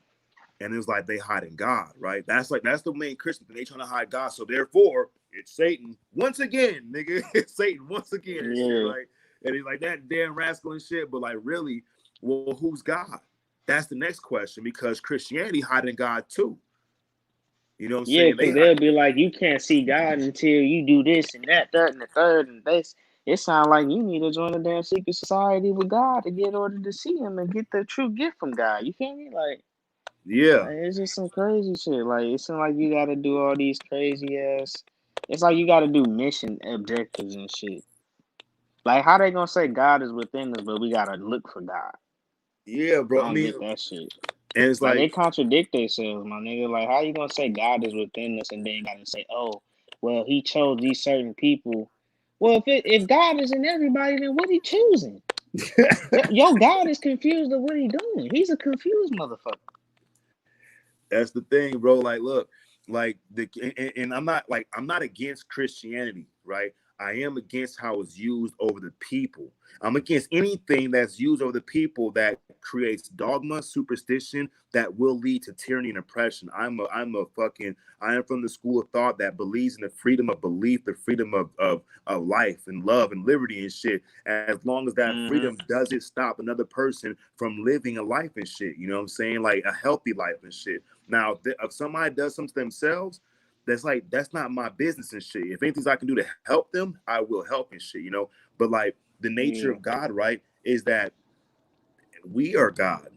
And it was like they hiding God, right? That's the main Christian thing. They trying to hide God, so therefore it's Satan once again, nigga. It's Satan once again and shit,
Yeah.
right? And he's like that damn rascal and shit. But like really, well, who's God? That's the next question because Christianity hiding God too. You know what I'm
Yeah,
saying?
because they'll be like, you can't see God until you do this and that, and the third, and this. It sounds like you need to join a damn secret society with God to get order to see Him and get the true gift from God. You feel me?
Yeah,
It's just some crazy shit. Like, it seems like you got to do all these crazy ass. It's like you got to do mission objectives and shit. Like, how they gonna say God is within us, but we gotta look for God?
yeah,
I
bro. I
don't
mean,
get that shit.
and it's
Like, they
like,
contradict themselves, my nigga. Like, how you gonna say God is within us and then gotta say, oh, well, He chose these certain people? Well, if God is in everybody, then what He choosing? Your God is confused of what He doing. He's a confused motherfucker.
that's the thing, bro. Like, look, like and I'm not against Christianity, right? I am against how it's used over the people. I'm against anything that's used over the people that creates dogma, superstition that will lead to tyranny and oppression. I am from the school of thought that believes in the freedom of belief, the freedom of life and love and liberty and shit. As long as that
Mm-hmm.
freedom doesn't stop another person from living a life and shit. You know what I'm saying? Like a healthy life and shit. Now, if somebody does something to themselves, that's not my business and shit. If anything I can do to help them, I will help and shit, you know. But like the nature
Yeah.
of God, right, is that we are God.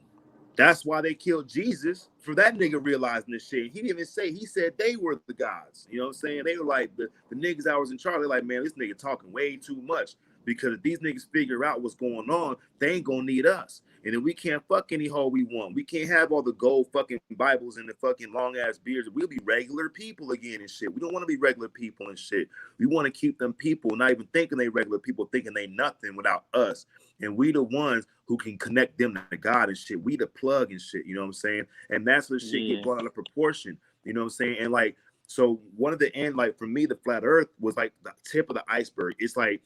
That's why they killed Jesus for that nigga realizing this shit. He didn't even say, he said they were the gods. You know what I'm saying? They were like the niggas that was in charge. They're like, man, this nigga talking way too much. Because if these niggas figure out what's going on, they ain't gonna need us. And then we can't fuck any hoe we want. We can't have all the gold fucking Bibles and the fucking long ass beards. We'll be regular people again and shit. We don't want to be regular people and shit. We want to keep them people, not even thinking they regular people, thinking they nothing without us. And we the ones who can connect them to God and shit. We the plug and shit, you know what I'm saying? And that's where shit get
Yeah.
blown out of proportion, you know what I'm saying? And like, so one of the end, like for me, the flat earth was like the tip of the iceberg. It's like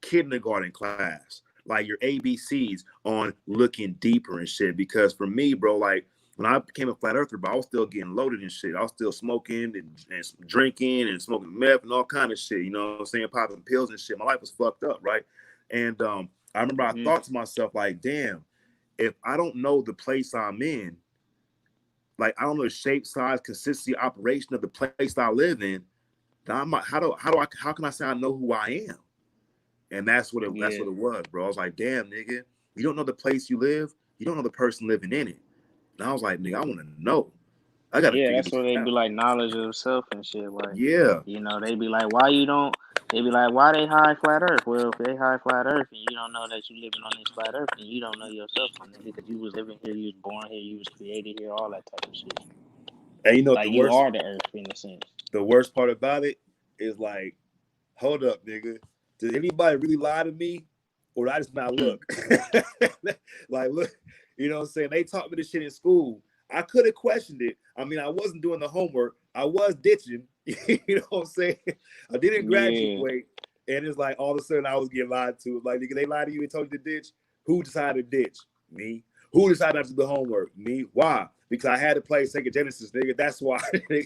kindergarten class, like your ABCs on looking deeper and shit. Because for me, bro, like when I became a flat earther, bro, I was still getting loaded and shit. I was still smoking and drinking and smoking meth and all kind of shit, you know what I'm saying? Popping pills and shit. My life was fucked up, right? And I remember I
Mm-hmm.
thought to myself, like, damn, if I don't know the place I'm in, like I don't know the shape, size, consistency, operation of the place I live in, then how can I say I know who I am? And that's
Yeah.
what it was, bro. I was like, damn, nigga, you don't know the place you live, you don't know the person living in it. And I was like, nigga, I want to know. I got to
Yeah,
figure
that's
this
what they
out.
be like, knowledge of self and shit. Like,
Yeah,
they be like, why you don't? They be like, why they high flat Earth? Well, if they high flat Earth and you don't know that you living on this flat Earth, and you don't know yourself, my nigga, because you was living here, you was born here, you was created here, all that type of shit.
and you know what
Like
the
you
worst
are the Earth in a sense.
the worst part about it is like, hold up, nigga. Did anybody really lie to me? Or did I just not look? Like, look, you know what I'm saying? They taught me this shit in school. I could have questioned it. I mean, I wasn't doing the homework. I was ditching. You know what I'm saying? I didn't
Yeah,
graduate. And it's like all of a sudden I was getting lied to. Like, nigga, they lied to you and told you to ditch. Who decided to ditch? Me. Who decided not to do the homework? Me. Why? Because I had to play Sega Genesis, nigga. That's why.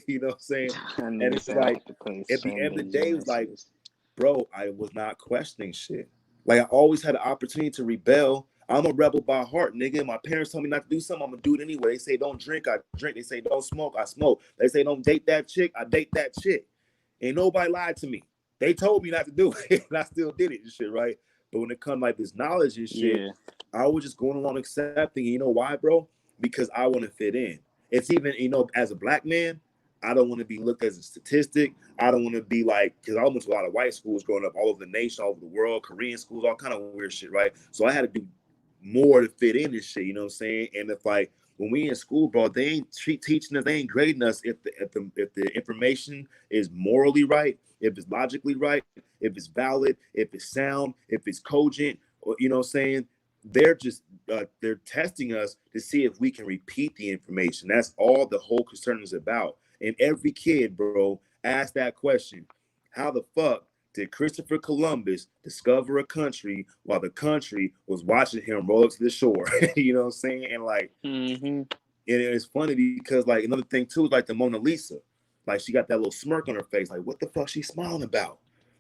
You know what I'm saying?
that
And
nigga
it's
said I
like,
had to play
at the end of the
Sega
day, it was like,
Genesis.
bro, I was not questioning shit. Like I always had an opportunity to rebel. I'm a rebel by heart, nigga. My parents told me not to do something, I'm gonna do it anyway. They say don't drink, I drink. They say don't smoke, I smoke. They say don't date that chick, I date that chick. Ain't nobody lied to me. They told me not to do it, and I still did it and shit, right? But when it comes like this knowledge and shit,
Yeah,
I was just going along accepting. You know why, bro? Because I want to fit in. It's even, as a black man, I don't want to be looked as a statistic. I don't want to be like, because I went to a lot of white schools growing up all over the nation, all over the world, Korean schools, all kind of weird shit, right? So I had to do more to fit in this shit, you know what I'm saying? And if like when we in school, bro, they ain't teaching us, they ain't grading us if the information is morally right, if it's logically right, if it's valid, if it's sound, if it's cogent, or you know what I'm saying? They're testing us to see if we can repeat the information. That's all the whole concern is about. And every kid, bro, ask that question: how the fuck did Christopher Columbus discover a country while the country was watching him roll up to the shore? You know what I'm saying? And like,
mm-hmm.
and it's funny because like another thing too is like the Mona Lisa, like she got that little smirk on her face, like what the fuck she smiling about?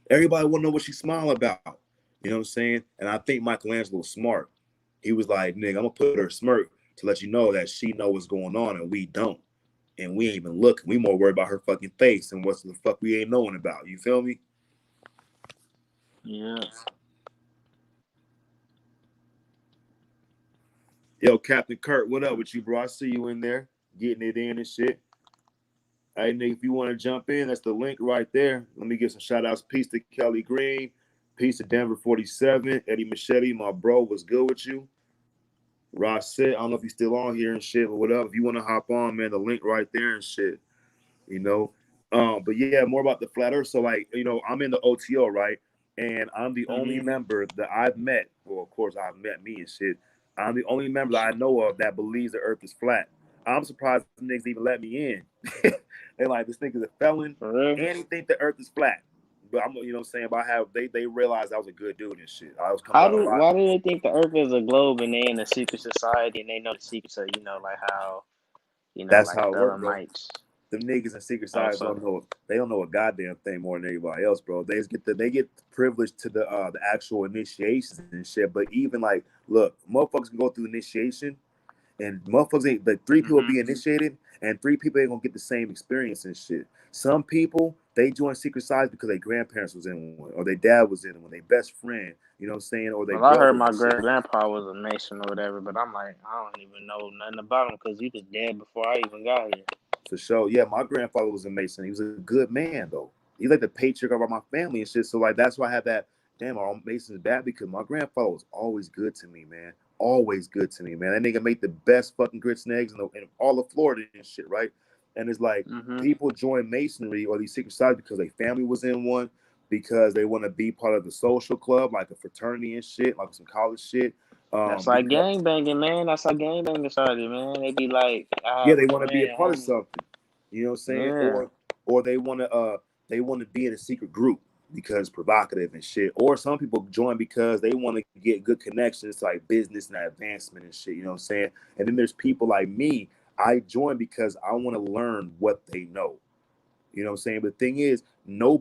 Everybody want to know what she's smiling about. You know what I'm saying? And I think Michelangelo's smart. He was like, nigga, I'm gonna put her smirk to let you know that she know what's going on and we don't. and we ain't even looking. We more worried about her fucking face and what's the fuck we ain't knowing about. You feel me?
Yeah.
Yo, Captain Kurt, what up with you, bro? I see you in there getting it in and shit. Hey, Nick, if you want to jump in, that's the link right there. Let me give some shout outs. Peace to Kelly Green. Peace to Denver 47. Eddie Machete, my bro, what's good with you? Ross said, I don't know if he's still on here and shit, but whatever. If you want to hop on, man, the link right there and shit, you know. But yeah, more about the flat earth. So, like, I'm in the OTO, right? And I'm the only
Mhm.
member that I've met. Well, of course, I've met me and shit. I'm the only member that I know of that believes the earth is flat. I'm surprised the niggas even let me in. They're like, this nigga's a felon
For real.
and he think the earth is flat. But I'm, what I'm saying, but they realized I was a good dude and shit. I was coming
How
out a
do
lot.
why do they think the Earth is a globe and they in a secret society and they know the secrets of like how
That's
like
how it
the
worked, bro.
Mites
Them niggas in secret sides
also.
don't know. They don't know a goddamn thing more than everybody else, bro. They get privilege to the actual initiations and shit. But even like, look, motherfuckers can go through initiation, and motherfuckers ain't like three people
Mhm.
be initiated, and three people ain't gonna get the same experience and shit. Some people they join secret sides because their grandparents was in one, or their dad was in one, their best friend. You know what I'm saying, or their
Well, I heard
brothers
my
and shit.
great grandpa was a Mason or whatever, but I'm like, I don't even know nothing about him because he was dead before I even got here.
For sure. Yeah, my grandfather was a Mason. He was a good man though. He's like the patriarch of my family and shit. So like that's why I have that damn all Mason's bad because my grandfather was always good to me, man. Always good to me, man. That nigga made the best fucking grits and eggs in all of Florida and shit, right? And it's like
Mhm.
people join masonry or these secret societies because their family was in one, because they want to be part of the social club, like a fraternity and shit, like some college shit.
That's like
Because
gang banging, man. That's like gang banging started, man. They be like, I
yeah,
have
they
a
want to be a
friend,
part of
homie.
something. You know what I'm saying?
Yeah.
Or they want to be in a secret group because provocative and shit. Or some people join because they want to get good connections to like business and advancement and shit. You know what I'm saying? And then there's people like me. I join because I want to learn what they know. You know what I'm saying? But the thing is, no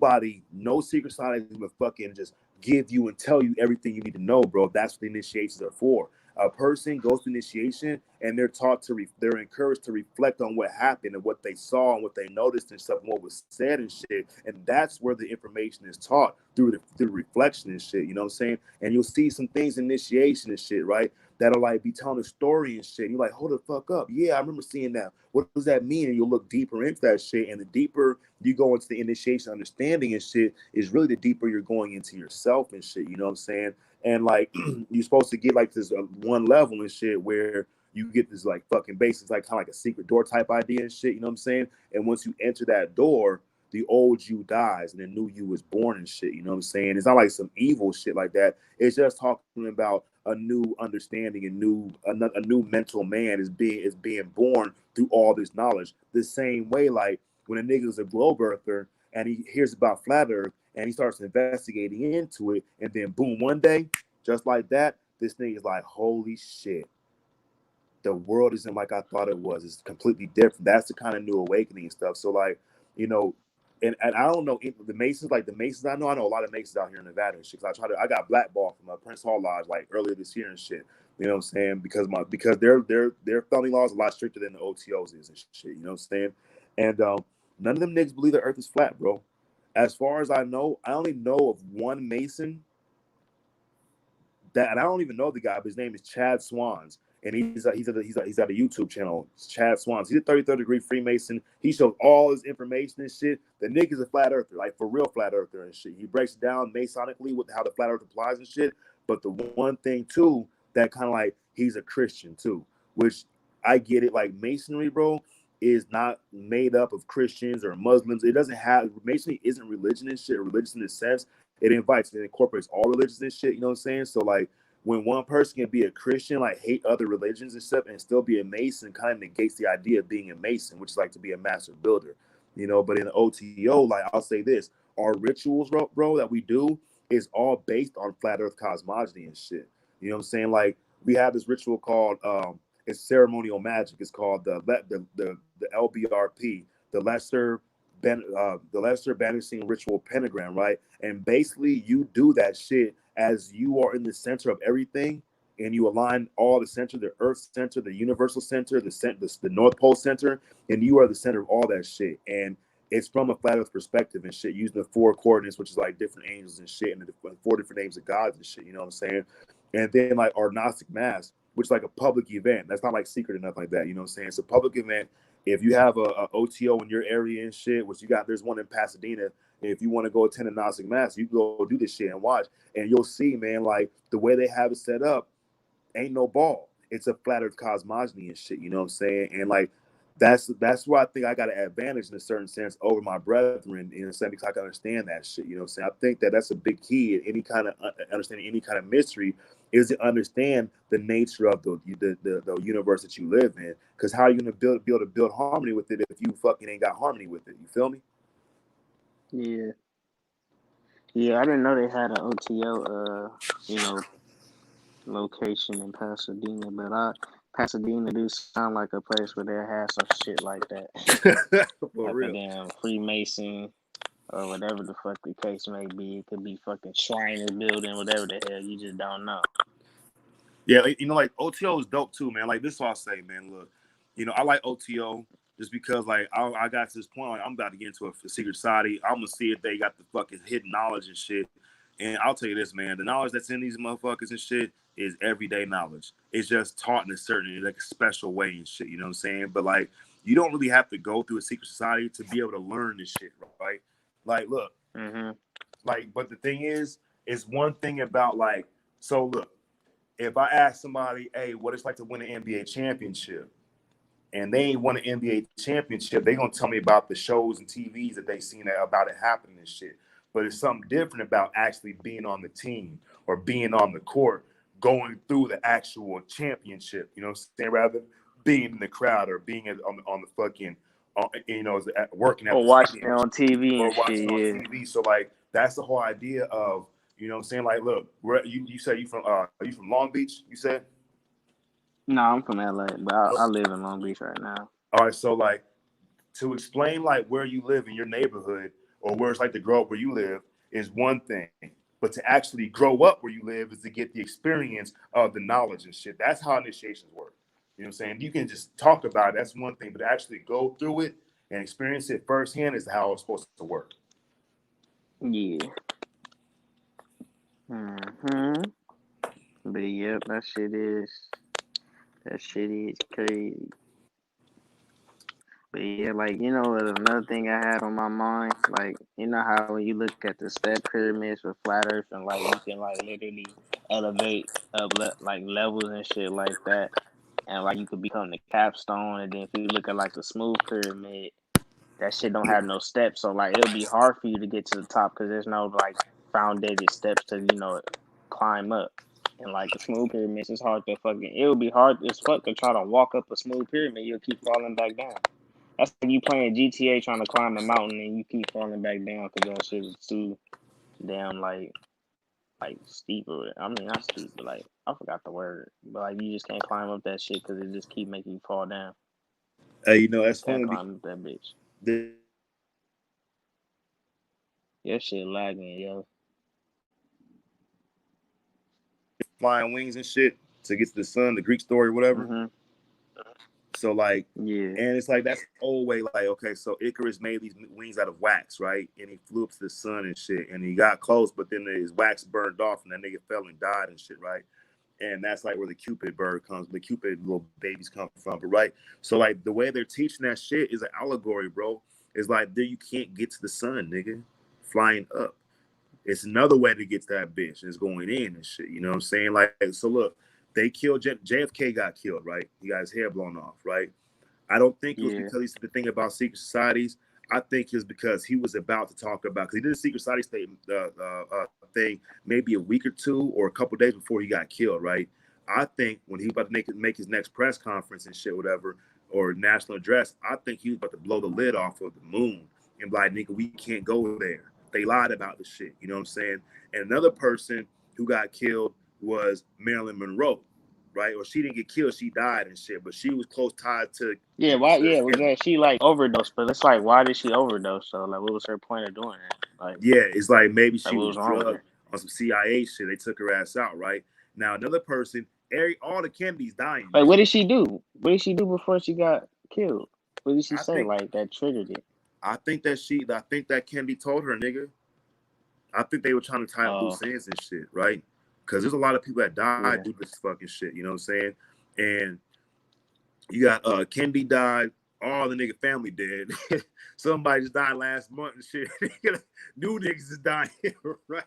secret society is gonna fucking just give you and tell you everything you need to know, bro. That's what the initiations are for. A person goes to initiation and they're taught they're encouraged to reflect on what happened and what they saw and what they noticed and stuff and what was said and shit. And that's where the information is taught through reflection and shit. You know what I'm saying? And you'll see some things in initiation and shit, right? That'll like be telling a story and shit. You're like, hold the fuck up. Yeah, I remember seeing that. What does that mean? And you'll look deeper into that shit. And the deeper you go into the initiation understanding and shit, is really the deeper you're going into yourself and shit. You know what I'm saying? And like you're supposed to get like this one level and shit where you get this like fucking basics, like kind of like a secret door type idea and shit. You know what I'm saying? And once you enter that door, the old you dies and the new you is born and shit. You know what I'm saying? It's not like some evil shit like that. It's just talking about a new understanding and a new mental man is being born through all this knowledge. The same way, like when a nigga is a globe earther and he hears about flat earth and he starts investigating into it, and then boom, one day, just like that, this thing is like, holy shit, the world isn't like I thought it was. It's completely different. That's the kind of new awakening and stuff. So like, and I don't know the Masons, like the Masons. I know a lot of Masons out here in Nevada and shit. 'Cause I got blackballed from Prince Hall Lodge like earlier this year and shit. You know what I'm saying? Because their felony laws are a lot stricter than the OTOs is and shit. You know what I'm saying? And none of them niggas believe the Earth is flat, bro. As far as I know, I only know of one Mason that, and I don't even know the guy, but his name is Chad Swans, and he's at a YouTube channel. It's Chad Swans. He's a 33rd degree Freemason. He shows all his information and shit. The nigga's a flat earther, like for real flat earther and shit. He breaks it down masonically with how the flat earth applies and shit. But the one thing too that kind of like he's a Christian too, which I get it. Like masonry, bro, is not made up of Christians or Muslims. It doesn't have masonry isn't religion and shit. Religion in a sense it incorporates all religions and shit. You know what I'm saying? So like when one person can be a Christian, like hate other religions and stuff, and still be a Mason, kind of negates the idea of being a Mason, which is like to be a master builder. But in the OTO, like I'll say this, our rituals, bro, that we do is all based on flat Earth cosmology and shit. You know what I'm saying? Like we have this ritual called it's ceremonial magic. It's called the LBRP, the lesser banishing ritual pentagram, right? And basically, you do that shit as you are in the center of everything. and you align all the center, the Earth center, the universal center, the North Pole center, and you are the center of all that shit. And it's from a flat Earth perspective and shit, using the four coordinates, which is like different angels and shit, and the four different names of gods and shit. You know what I'm saying? And then like our Gnostic Mass, which is like a public event. That's not like secret or nothing like that. You know what I'm saying? It's a public event. If you have a OTO in your area and shit, which you got, there's one in Pasadena. If you want to go attend a Gnostic Mass, you go do this shit and watch, and you'll see, man, like the way they have it set up, ain't no ball. It's a flat Earth cosmogony and shit. You know what I'm saying? And like that's why I think I got an advantage in a certain sense over my brethren in a sense, because I can understand that shit. You know what I'm saying? I think that that's a big key in any kind of understanding any kind of mystery, is to understand the nature of the universe that you live in. Because how are you gonna be able to build harmony with it if you fucking ain't got harmony with it? You feel me?
Yeah. Yeah, I didn't know they had an OTO, location in Pasadena, but Pasadena do sound like a place where they have some shit like that.
For
Like a
real.
damn Freemason or whatever the fuck the case may be. It could be fucking Shriners building, whatever the hell, you just don't know.
Yeah, like OTO is dope too, man. Like this is what I'll say, man. Look, I like OTO just because like I got to this point, like I'm about to get into a secret society. I'm gonna see if they got the fucking hidden knowledge and shit. And I'll tell you this, man, the knowledge that's in these motherfuckers and shit is everyday knowledge. It's just taught in a certain, like a special way and shit, you know what I'm saying? But like you don't really have to go through a secret society to be able to learn this shit, right? Like, look, like, but the thing is one thing about like, so look, if I ask somebody, hey, what it's like to win an NBA championship, and they ain't won an NBA championship, they gonna tell me about the shows and TVs that they seen about it happening and shit. But it's something different about actually being on the team or being on the court, going through the actual championship. You know what I'm saying? Rather than being in the crowd or being on the fucking, working at
Or
the
watching it
stadium
on TV
or
and
watching
shit,
on
yeah.
TV. So like that's the whole idea of, you know what I'm saying? Like, look, you said you from Long Beach, you said?
No, I'm from LA, but I live in Long Beach right now.
All right, so like to explain like where you live in your neighborhood or where it's like to grow up where you live is one thing. But to actually grow up where you live is to get the experience of the knowledge and shit. That's how initiations work. You know what I'm saying? You can just talk about it, that's one thing, but to actually go through it and experience it firsthand is how it's supposed to work.
Yeah. But yep, that shit is crazy. But yeah, like another thing I had on my mind, like how when you look at the step pyramids with flat Earth and like you can like literally elevate up like levels and shit like that, and like you could become the capstone. And then if you look at like the smooth pyramid, that shit don't have no steps, so like it'll be hard for you to get to the top because there's no like foundated steps to climb up. And like the smooth pyramids, it's hard to it would be hard as fuck to try to walk up a smooth pyramid. You'll keep falling back down. That's like you playing GTA trying to climb a mountain and you keep falling back down because that shit is too damn like steep. Or I mean not steep, but like I forgot the word. But like you just can't climb up that shit because it just keep making you fall down.
Hey, that's
Can't
funny.
climb up that bitch. Your shit lagging, yo.
Flying wings and shit to get to the sun, the Greek story, whatever. So like,
yeah,
and it's like that's the old way. Like, okay, so Icarus made these wings out of wax, right? And he flew up to the sun and shit, and he got close, but then his wax burned off, and that nigga fell and died and shit, right? And that's like where the Cupid bird comes, the Cupid little babies come from, but right. So like the way they're teaching that shit is an allegory, bro. It's like there you can't get to the sun, nigga, flying up. It's another way to get to that bitch. It's going in and shit. You know what I'm saying? Like, so look, they killed JFK got killed, right? He got his hair blown off, right? I don't think it was because he said the thing about secret societies. I think it was because he was about to talk about, because he did a secret society statement thing maybe a week or two or a couple days before he got killed, right? I think when he was about to make his next press conference and shit, whatever, or national address, I think he was about to blow the lid off of the moon and be like, nigga, we can't go there. They lied about the shit, you know what I'm saying? And another person who got killed was Marilyn Monroe, right? Or she didn't get killed, she died and shit, but she was close tied to.
Yeah, why? Yeah, was that she like overdosed? But it's like, why did she overdose? So like, what was her point of doing that? Like,
yeah, it's like maybe
like
she
what
was
was wrong with
drugged
her?
on some CIA shit. They took her ass out, right? Now another person, all the Kennedys dying,
Like, what
nigga.
did she do? What did she do before she got killed? What did she
I
say
think
like that triggered it?
I think that Kennedy told her, nigga. I think they were trying to tie up
Oh,
loose ends and shit, right? Because there's a lot of people that died
yeah.
due to this fucking shit. You know what I'm saying? And you got Kennedy died. All the nigga family dead. Somebody just died last month and shit. New niggas is dying, right?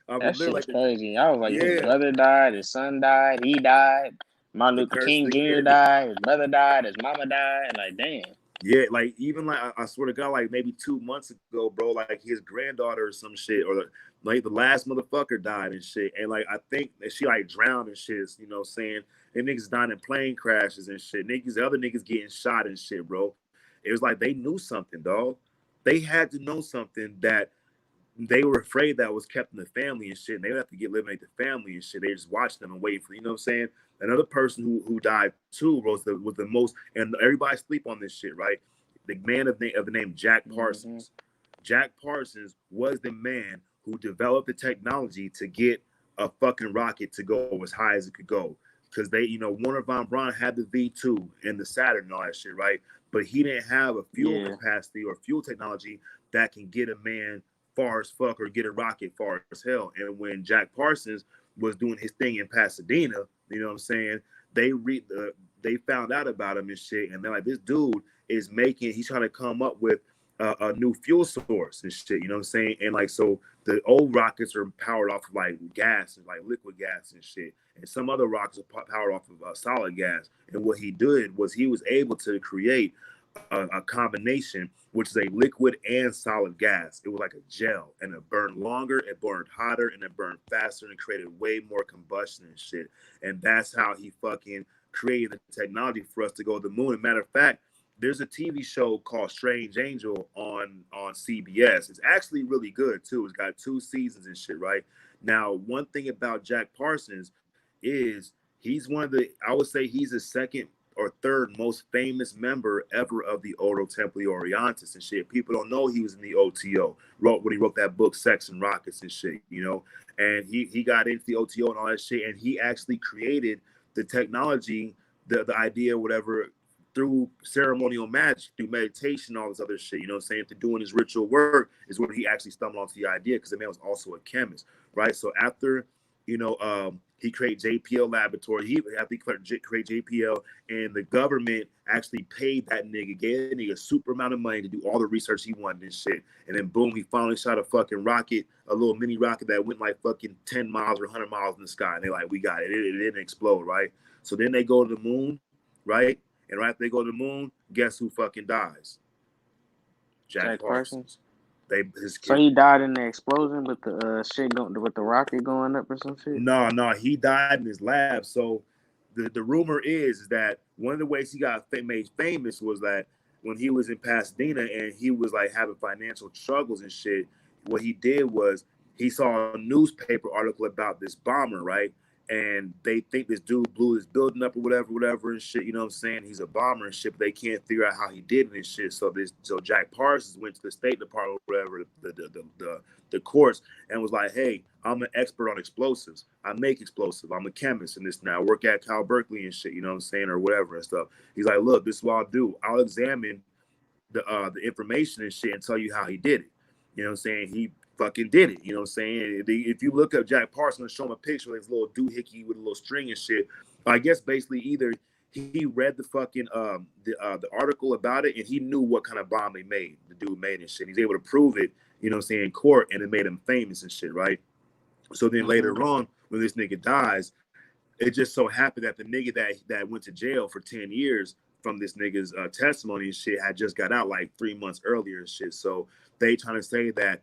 I
That
mean, literally,
shit's
like,
crazy. I was like, his
yeah,
brother died, his son died, he died. Martin
the
Luther
curse of
King
the
Jr.
Kennedy.
died, his brother died, his mama died. Like, damn.
Yeah, like even like I swear to God, like maybe 2 months ago, bro, like his granddaughter or some shit, or like the last motherfucker died and shit. And like I think that she like drowned and shit, you know what I'm saying? And niggas dying in plane crashes and shit. Niggas, the other niggas getting shot and shit, bro. It was like they knew something, dog. They had to know something that they were afraid that was kept in the family and shit. And they would have to get eliminate the family and shit. They just watched them and wait for, you know what I'm saying? Another person who died too was the most, and everybody sleep on this shit, right? The man of the name Jack
Mm-hmm.
Parsons. Jack Parsons was the man who developed the technology to get a fucking rocket to go as high as it could go. Because they, Warner von Braun had the V2 and the Saturn and all that shit, right? But he didn't have a fuel
Yeah.
capacity or fuel technology that can get a man far as fuck or get a rocket far as hell. And when Jack Parsons was doing his thing in Pasadena, you know what I'm saying? They found out about him and shit, and they're like, this dude he's trying to come up with a new fuel source and shit. You know what I'm saying? And like, so the old rockets are powered off of like gas and like liquid gas and shit, and some other rockets are powered off of solid gas. And what he did was he was able to create a combination, which is a liquid and solid gas. It was like a gel, and it burned longer, it burned hotter, and it burned faster, and it created way more combustion and shit. And that's how he fucking created the technology for us to go to the moon. As a matter of fact, there's a TV show called Strange Angel on CBS. It's actually really good too. It's got 2 seasons and shit, right? Now, one thing about Jack Parsons is he's one of the, I would say he's the second or third most famous member ever of the Ordo Templi Orientis and shit. People don't know he was in the OTO. Wrote when he wrote that book Sex and Rockets and shit, And he got into the OTO and all that shit, and he actually created the technology, the idea, whatever, through ceremonial magic, through meditation, all this other shit. You know what I'm saying? Through doing his ritual work is where he actually stumbled onto the idea, because the man was also a chemist, right? So after he created JPL Laboratory. After he created JPL, and the government actually paid that nigga, gave that nigga a super amount of money to do all the research he wanted and shit. And then boom, he finally shot a fucking rocket, a little mini rocket that went like fucking 10 miles or 100 miles in the sky. And they're like, we got it. It didn't explode, right? So then they go to the moon, right? And right after they go to the moon, guess who fucking dies? Jack
Jack Parsons.
Parsons. They his
So
kid.
he died in the explosion with the shit going with the rocket going up or some shit.
No, he died in his lab. So the rumor is that one of the ways he got made famous was that when he was in Pasadena and he was like having financial struggles and shit, what he did was he saw a newspaper article about this bomber, right? And they think this dude blew his building up or whatever and shit. You know what I'm saying? He's a bomber and shit, but they can't figure out how he did it and shit. So Jack Parsons went to the State Department or whatever, the courts, and was like, hey, I'm an expert on explosives. I make explosives. I'm a chemist and this now. I work at Cal Berkeley and shit, you know what I'm saying, or whatever and stuff. He's like, look, this is what I'll do. I'll examine the information and shit and tell you how he did it. You know what I'm saying? He fucking did it. You know what I'm saying? If you look up Jack Parsons and show him a picture of his little doohickey with a little string and shit, I guess basically either he read the fucking the article about it and he knew what kind of bomb the dude made and shit. He's able to prove it, you know what I'm saying, in court, and it made him famous and shit, right? So then
Mm-hmm.
later on, when this nigga dies, it just so happened that the nigga that went to jail for 10 years from this nigga's testimony and shit had just got out like 3 months earlier and shit. So they trying to say that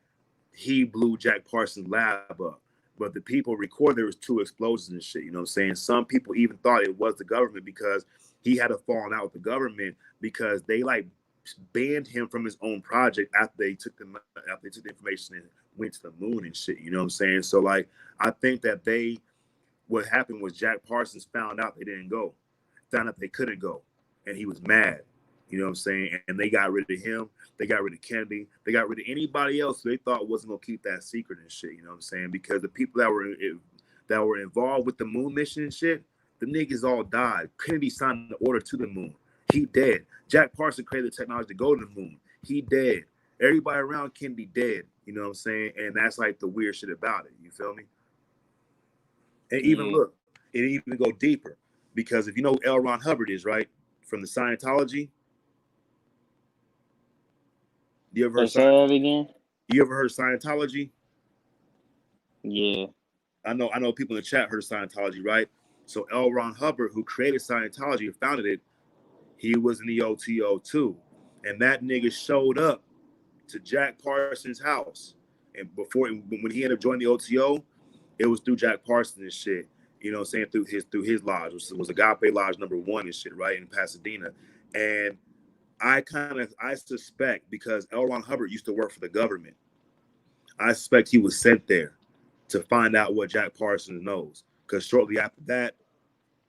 he blew Jack Parsons' lab up. But the people recorded there was 2 explosions and shit. You know what I'm saying? Some people even thought it was the government because he had a falling out with the government because they like banned him from his own project after they took the information and went to the moon and shit. You know what I'm saying? So like I think that what happened was Jack Parsons found out they didn't go, found out they couldn't go, and he was mad. You know what I'm saying? And they got rid of him. They got rid of Kennedy. They got rid of anybody else they thought wasn't gonna keep that secret and shit. You know what I'm saying? Because the people that were involved with the moon mission and shit The niggas all died. Kennedy signed the order to the moon. He dead. Jack Parsons created the technology to go to the moon. He dead. Everybody around Kennedy dead. You know what I'm saying? And that's like the weird shit about it. You feel me? And even
Yeah.
look, it even go deeper. Because if you know who L. Ron Hubbard is, right? From the Scientology, you ever
Hey,
heard
say that again?
you ever heard of Scientology?
Yeah.
I know people in the chat heard of Scientology, right? So L. Ron Hubbard, who created Scientology and founded it, he was in the OTO too. And that nigga showed up to Jack Parsons' house. And when he ended up joining the OTO, it was through Jack Parsons and shit. You know what I'm saying? Through his lodge, which was Agape Lodge #1 and shit, right? In Pasadena. And I suspect, because L. Ron Hubbard used to work for the government, I suspect he was sent there to find out what Jack Parsons knows. Because shortly after that,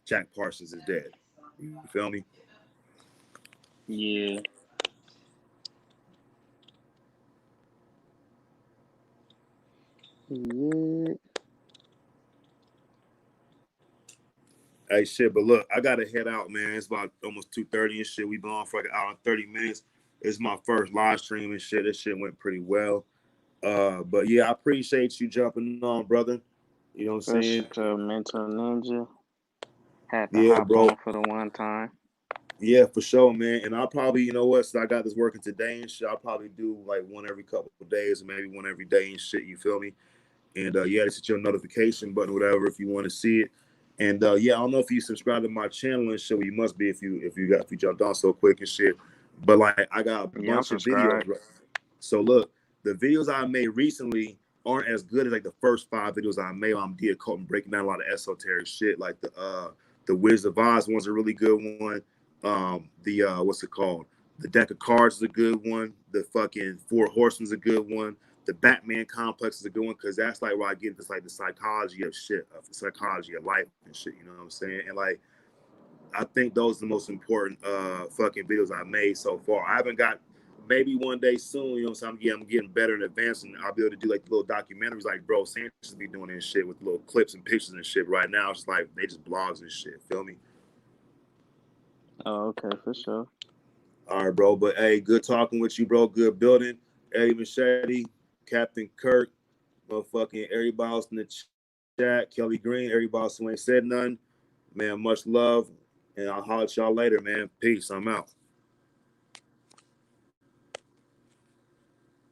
Jack Parsons is dead. You feel me?
Yeah. Yeah.
Hey, shit, but look, I gotta head out, man. It's about almost 2:30 and shit. We've been on for like an hour and 30 minutes. It's my first live stream and shit. This shit went pretty well. But yeah, I appreciate you jumping on, brother. You know what I'm
For
saying?
sure, Mental Ninja. Had to
Yeah,
hop
bro.
on for the one time.
Yeah, for sure, man. And I'll probably, you know what, so I got this working today and shit. I'll probably do like one every couple of days, or maybe one every day and shit. You feel me? And yeah, this is your notification button, whatever, if you want to see it. And yeah, I don't know if you subscribe to my channel and shit. Well, you must be if you jumped on so quick and shit. But like, I got a
Yeah, I'm
bunch of videos.
subscribed.
Right? So look, the videos I made recently aren't as good as like the first 5 videos I made. I'm decoding, breaking down a lot of esoteric shit. Like the Wizard of Oz one's a really good one. The what's it called? The deck of cards is a good one. The fucking Four Horsemen's a good one. The Batman complex is a good one, because that's like where I get this like the psychology of shit, of the psychology of life and shit. You know what I'm saying? And like, I think those are the most important fucking videos I made so far. I haven't got, maybe one day soon, you know what I'm saying? I'm getting better in advance, and I'll be able to do like little documentaries like Bro Sanchez be doing this shit with little clips and pictures and shit. Right now, it's like they just blogs and shit. Feel me?
Oh, okay, for sure.
All right, bro. But hey, good talking with you, bro. Good building. Eddie Machete, Captain Kirk, motherfucking everybody else in the chat, Kelly Green, everybody else who ain't said nothing. Man, much love. And I'll holler at y'all later, man. Peace. I'm out.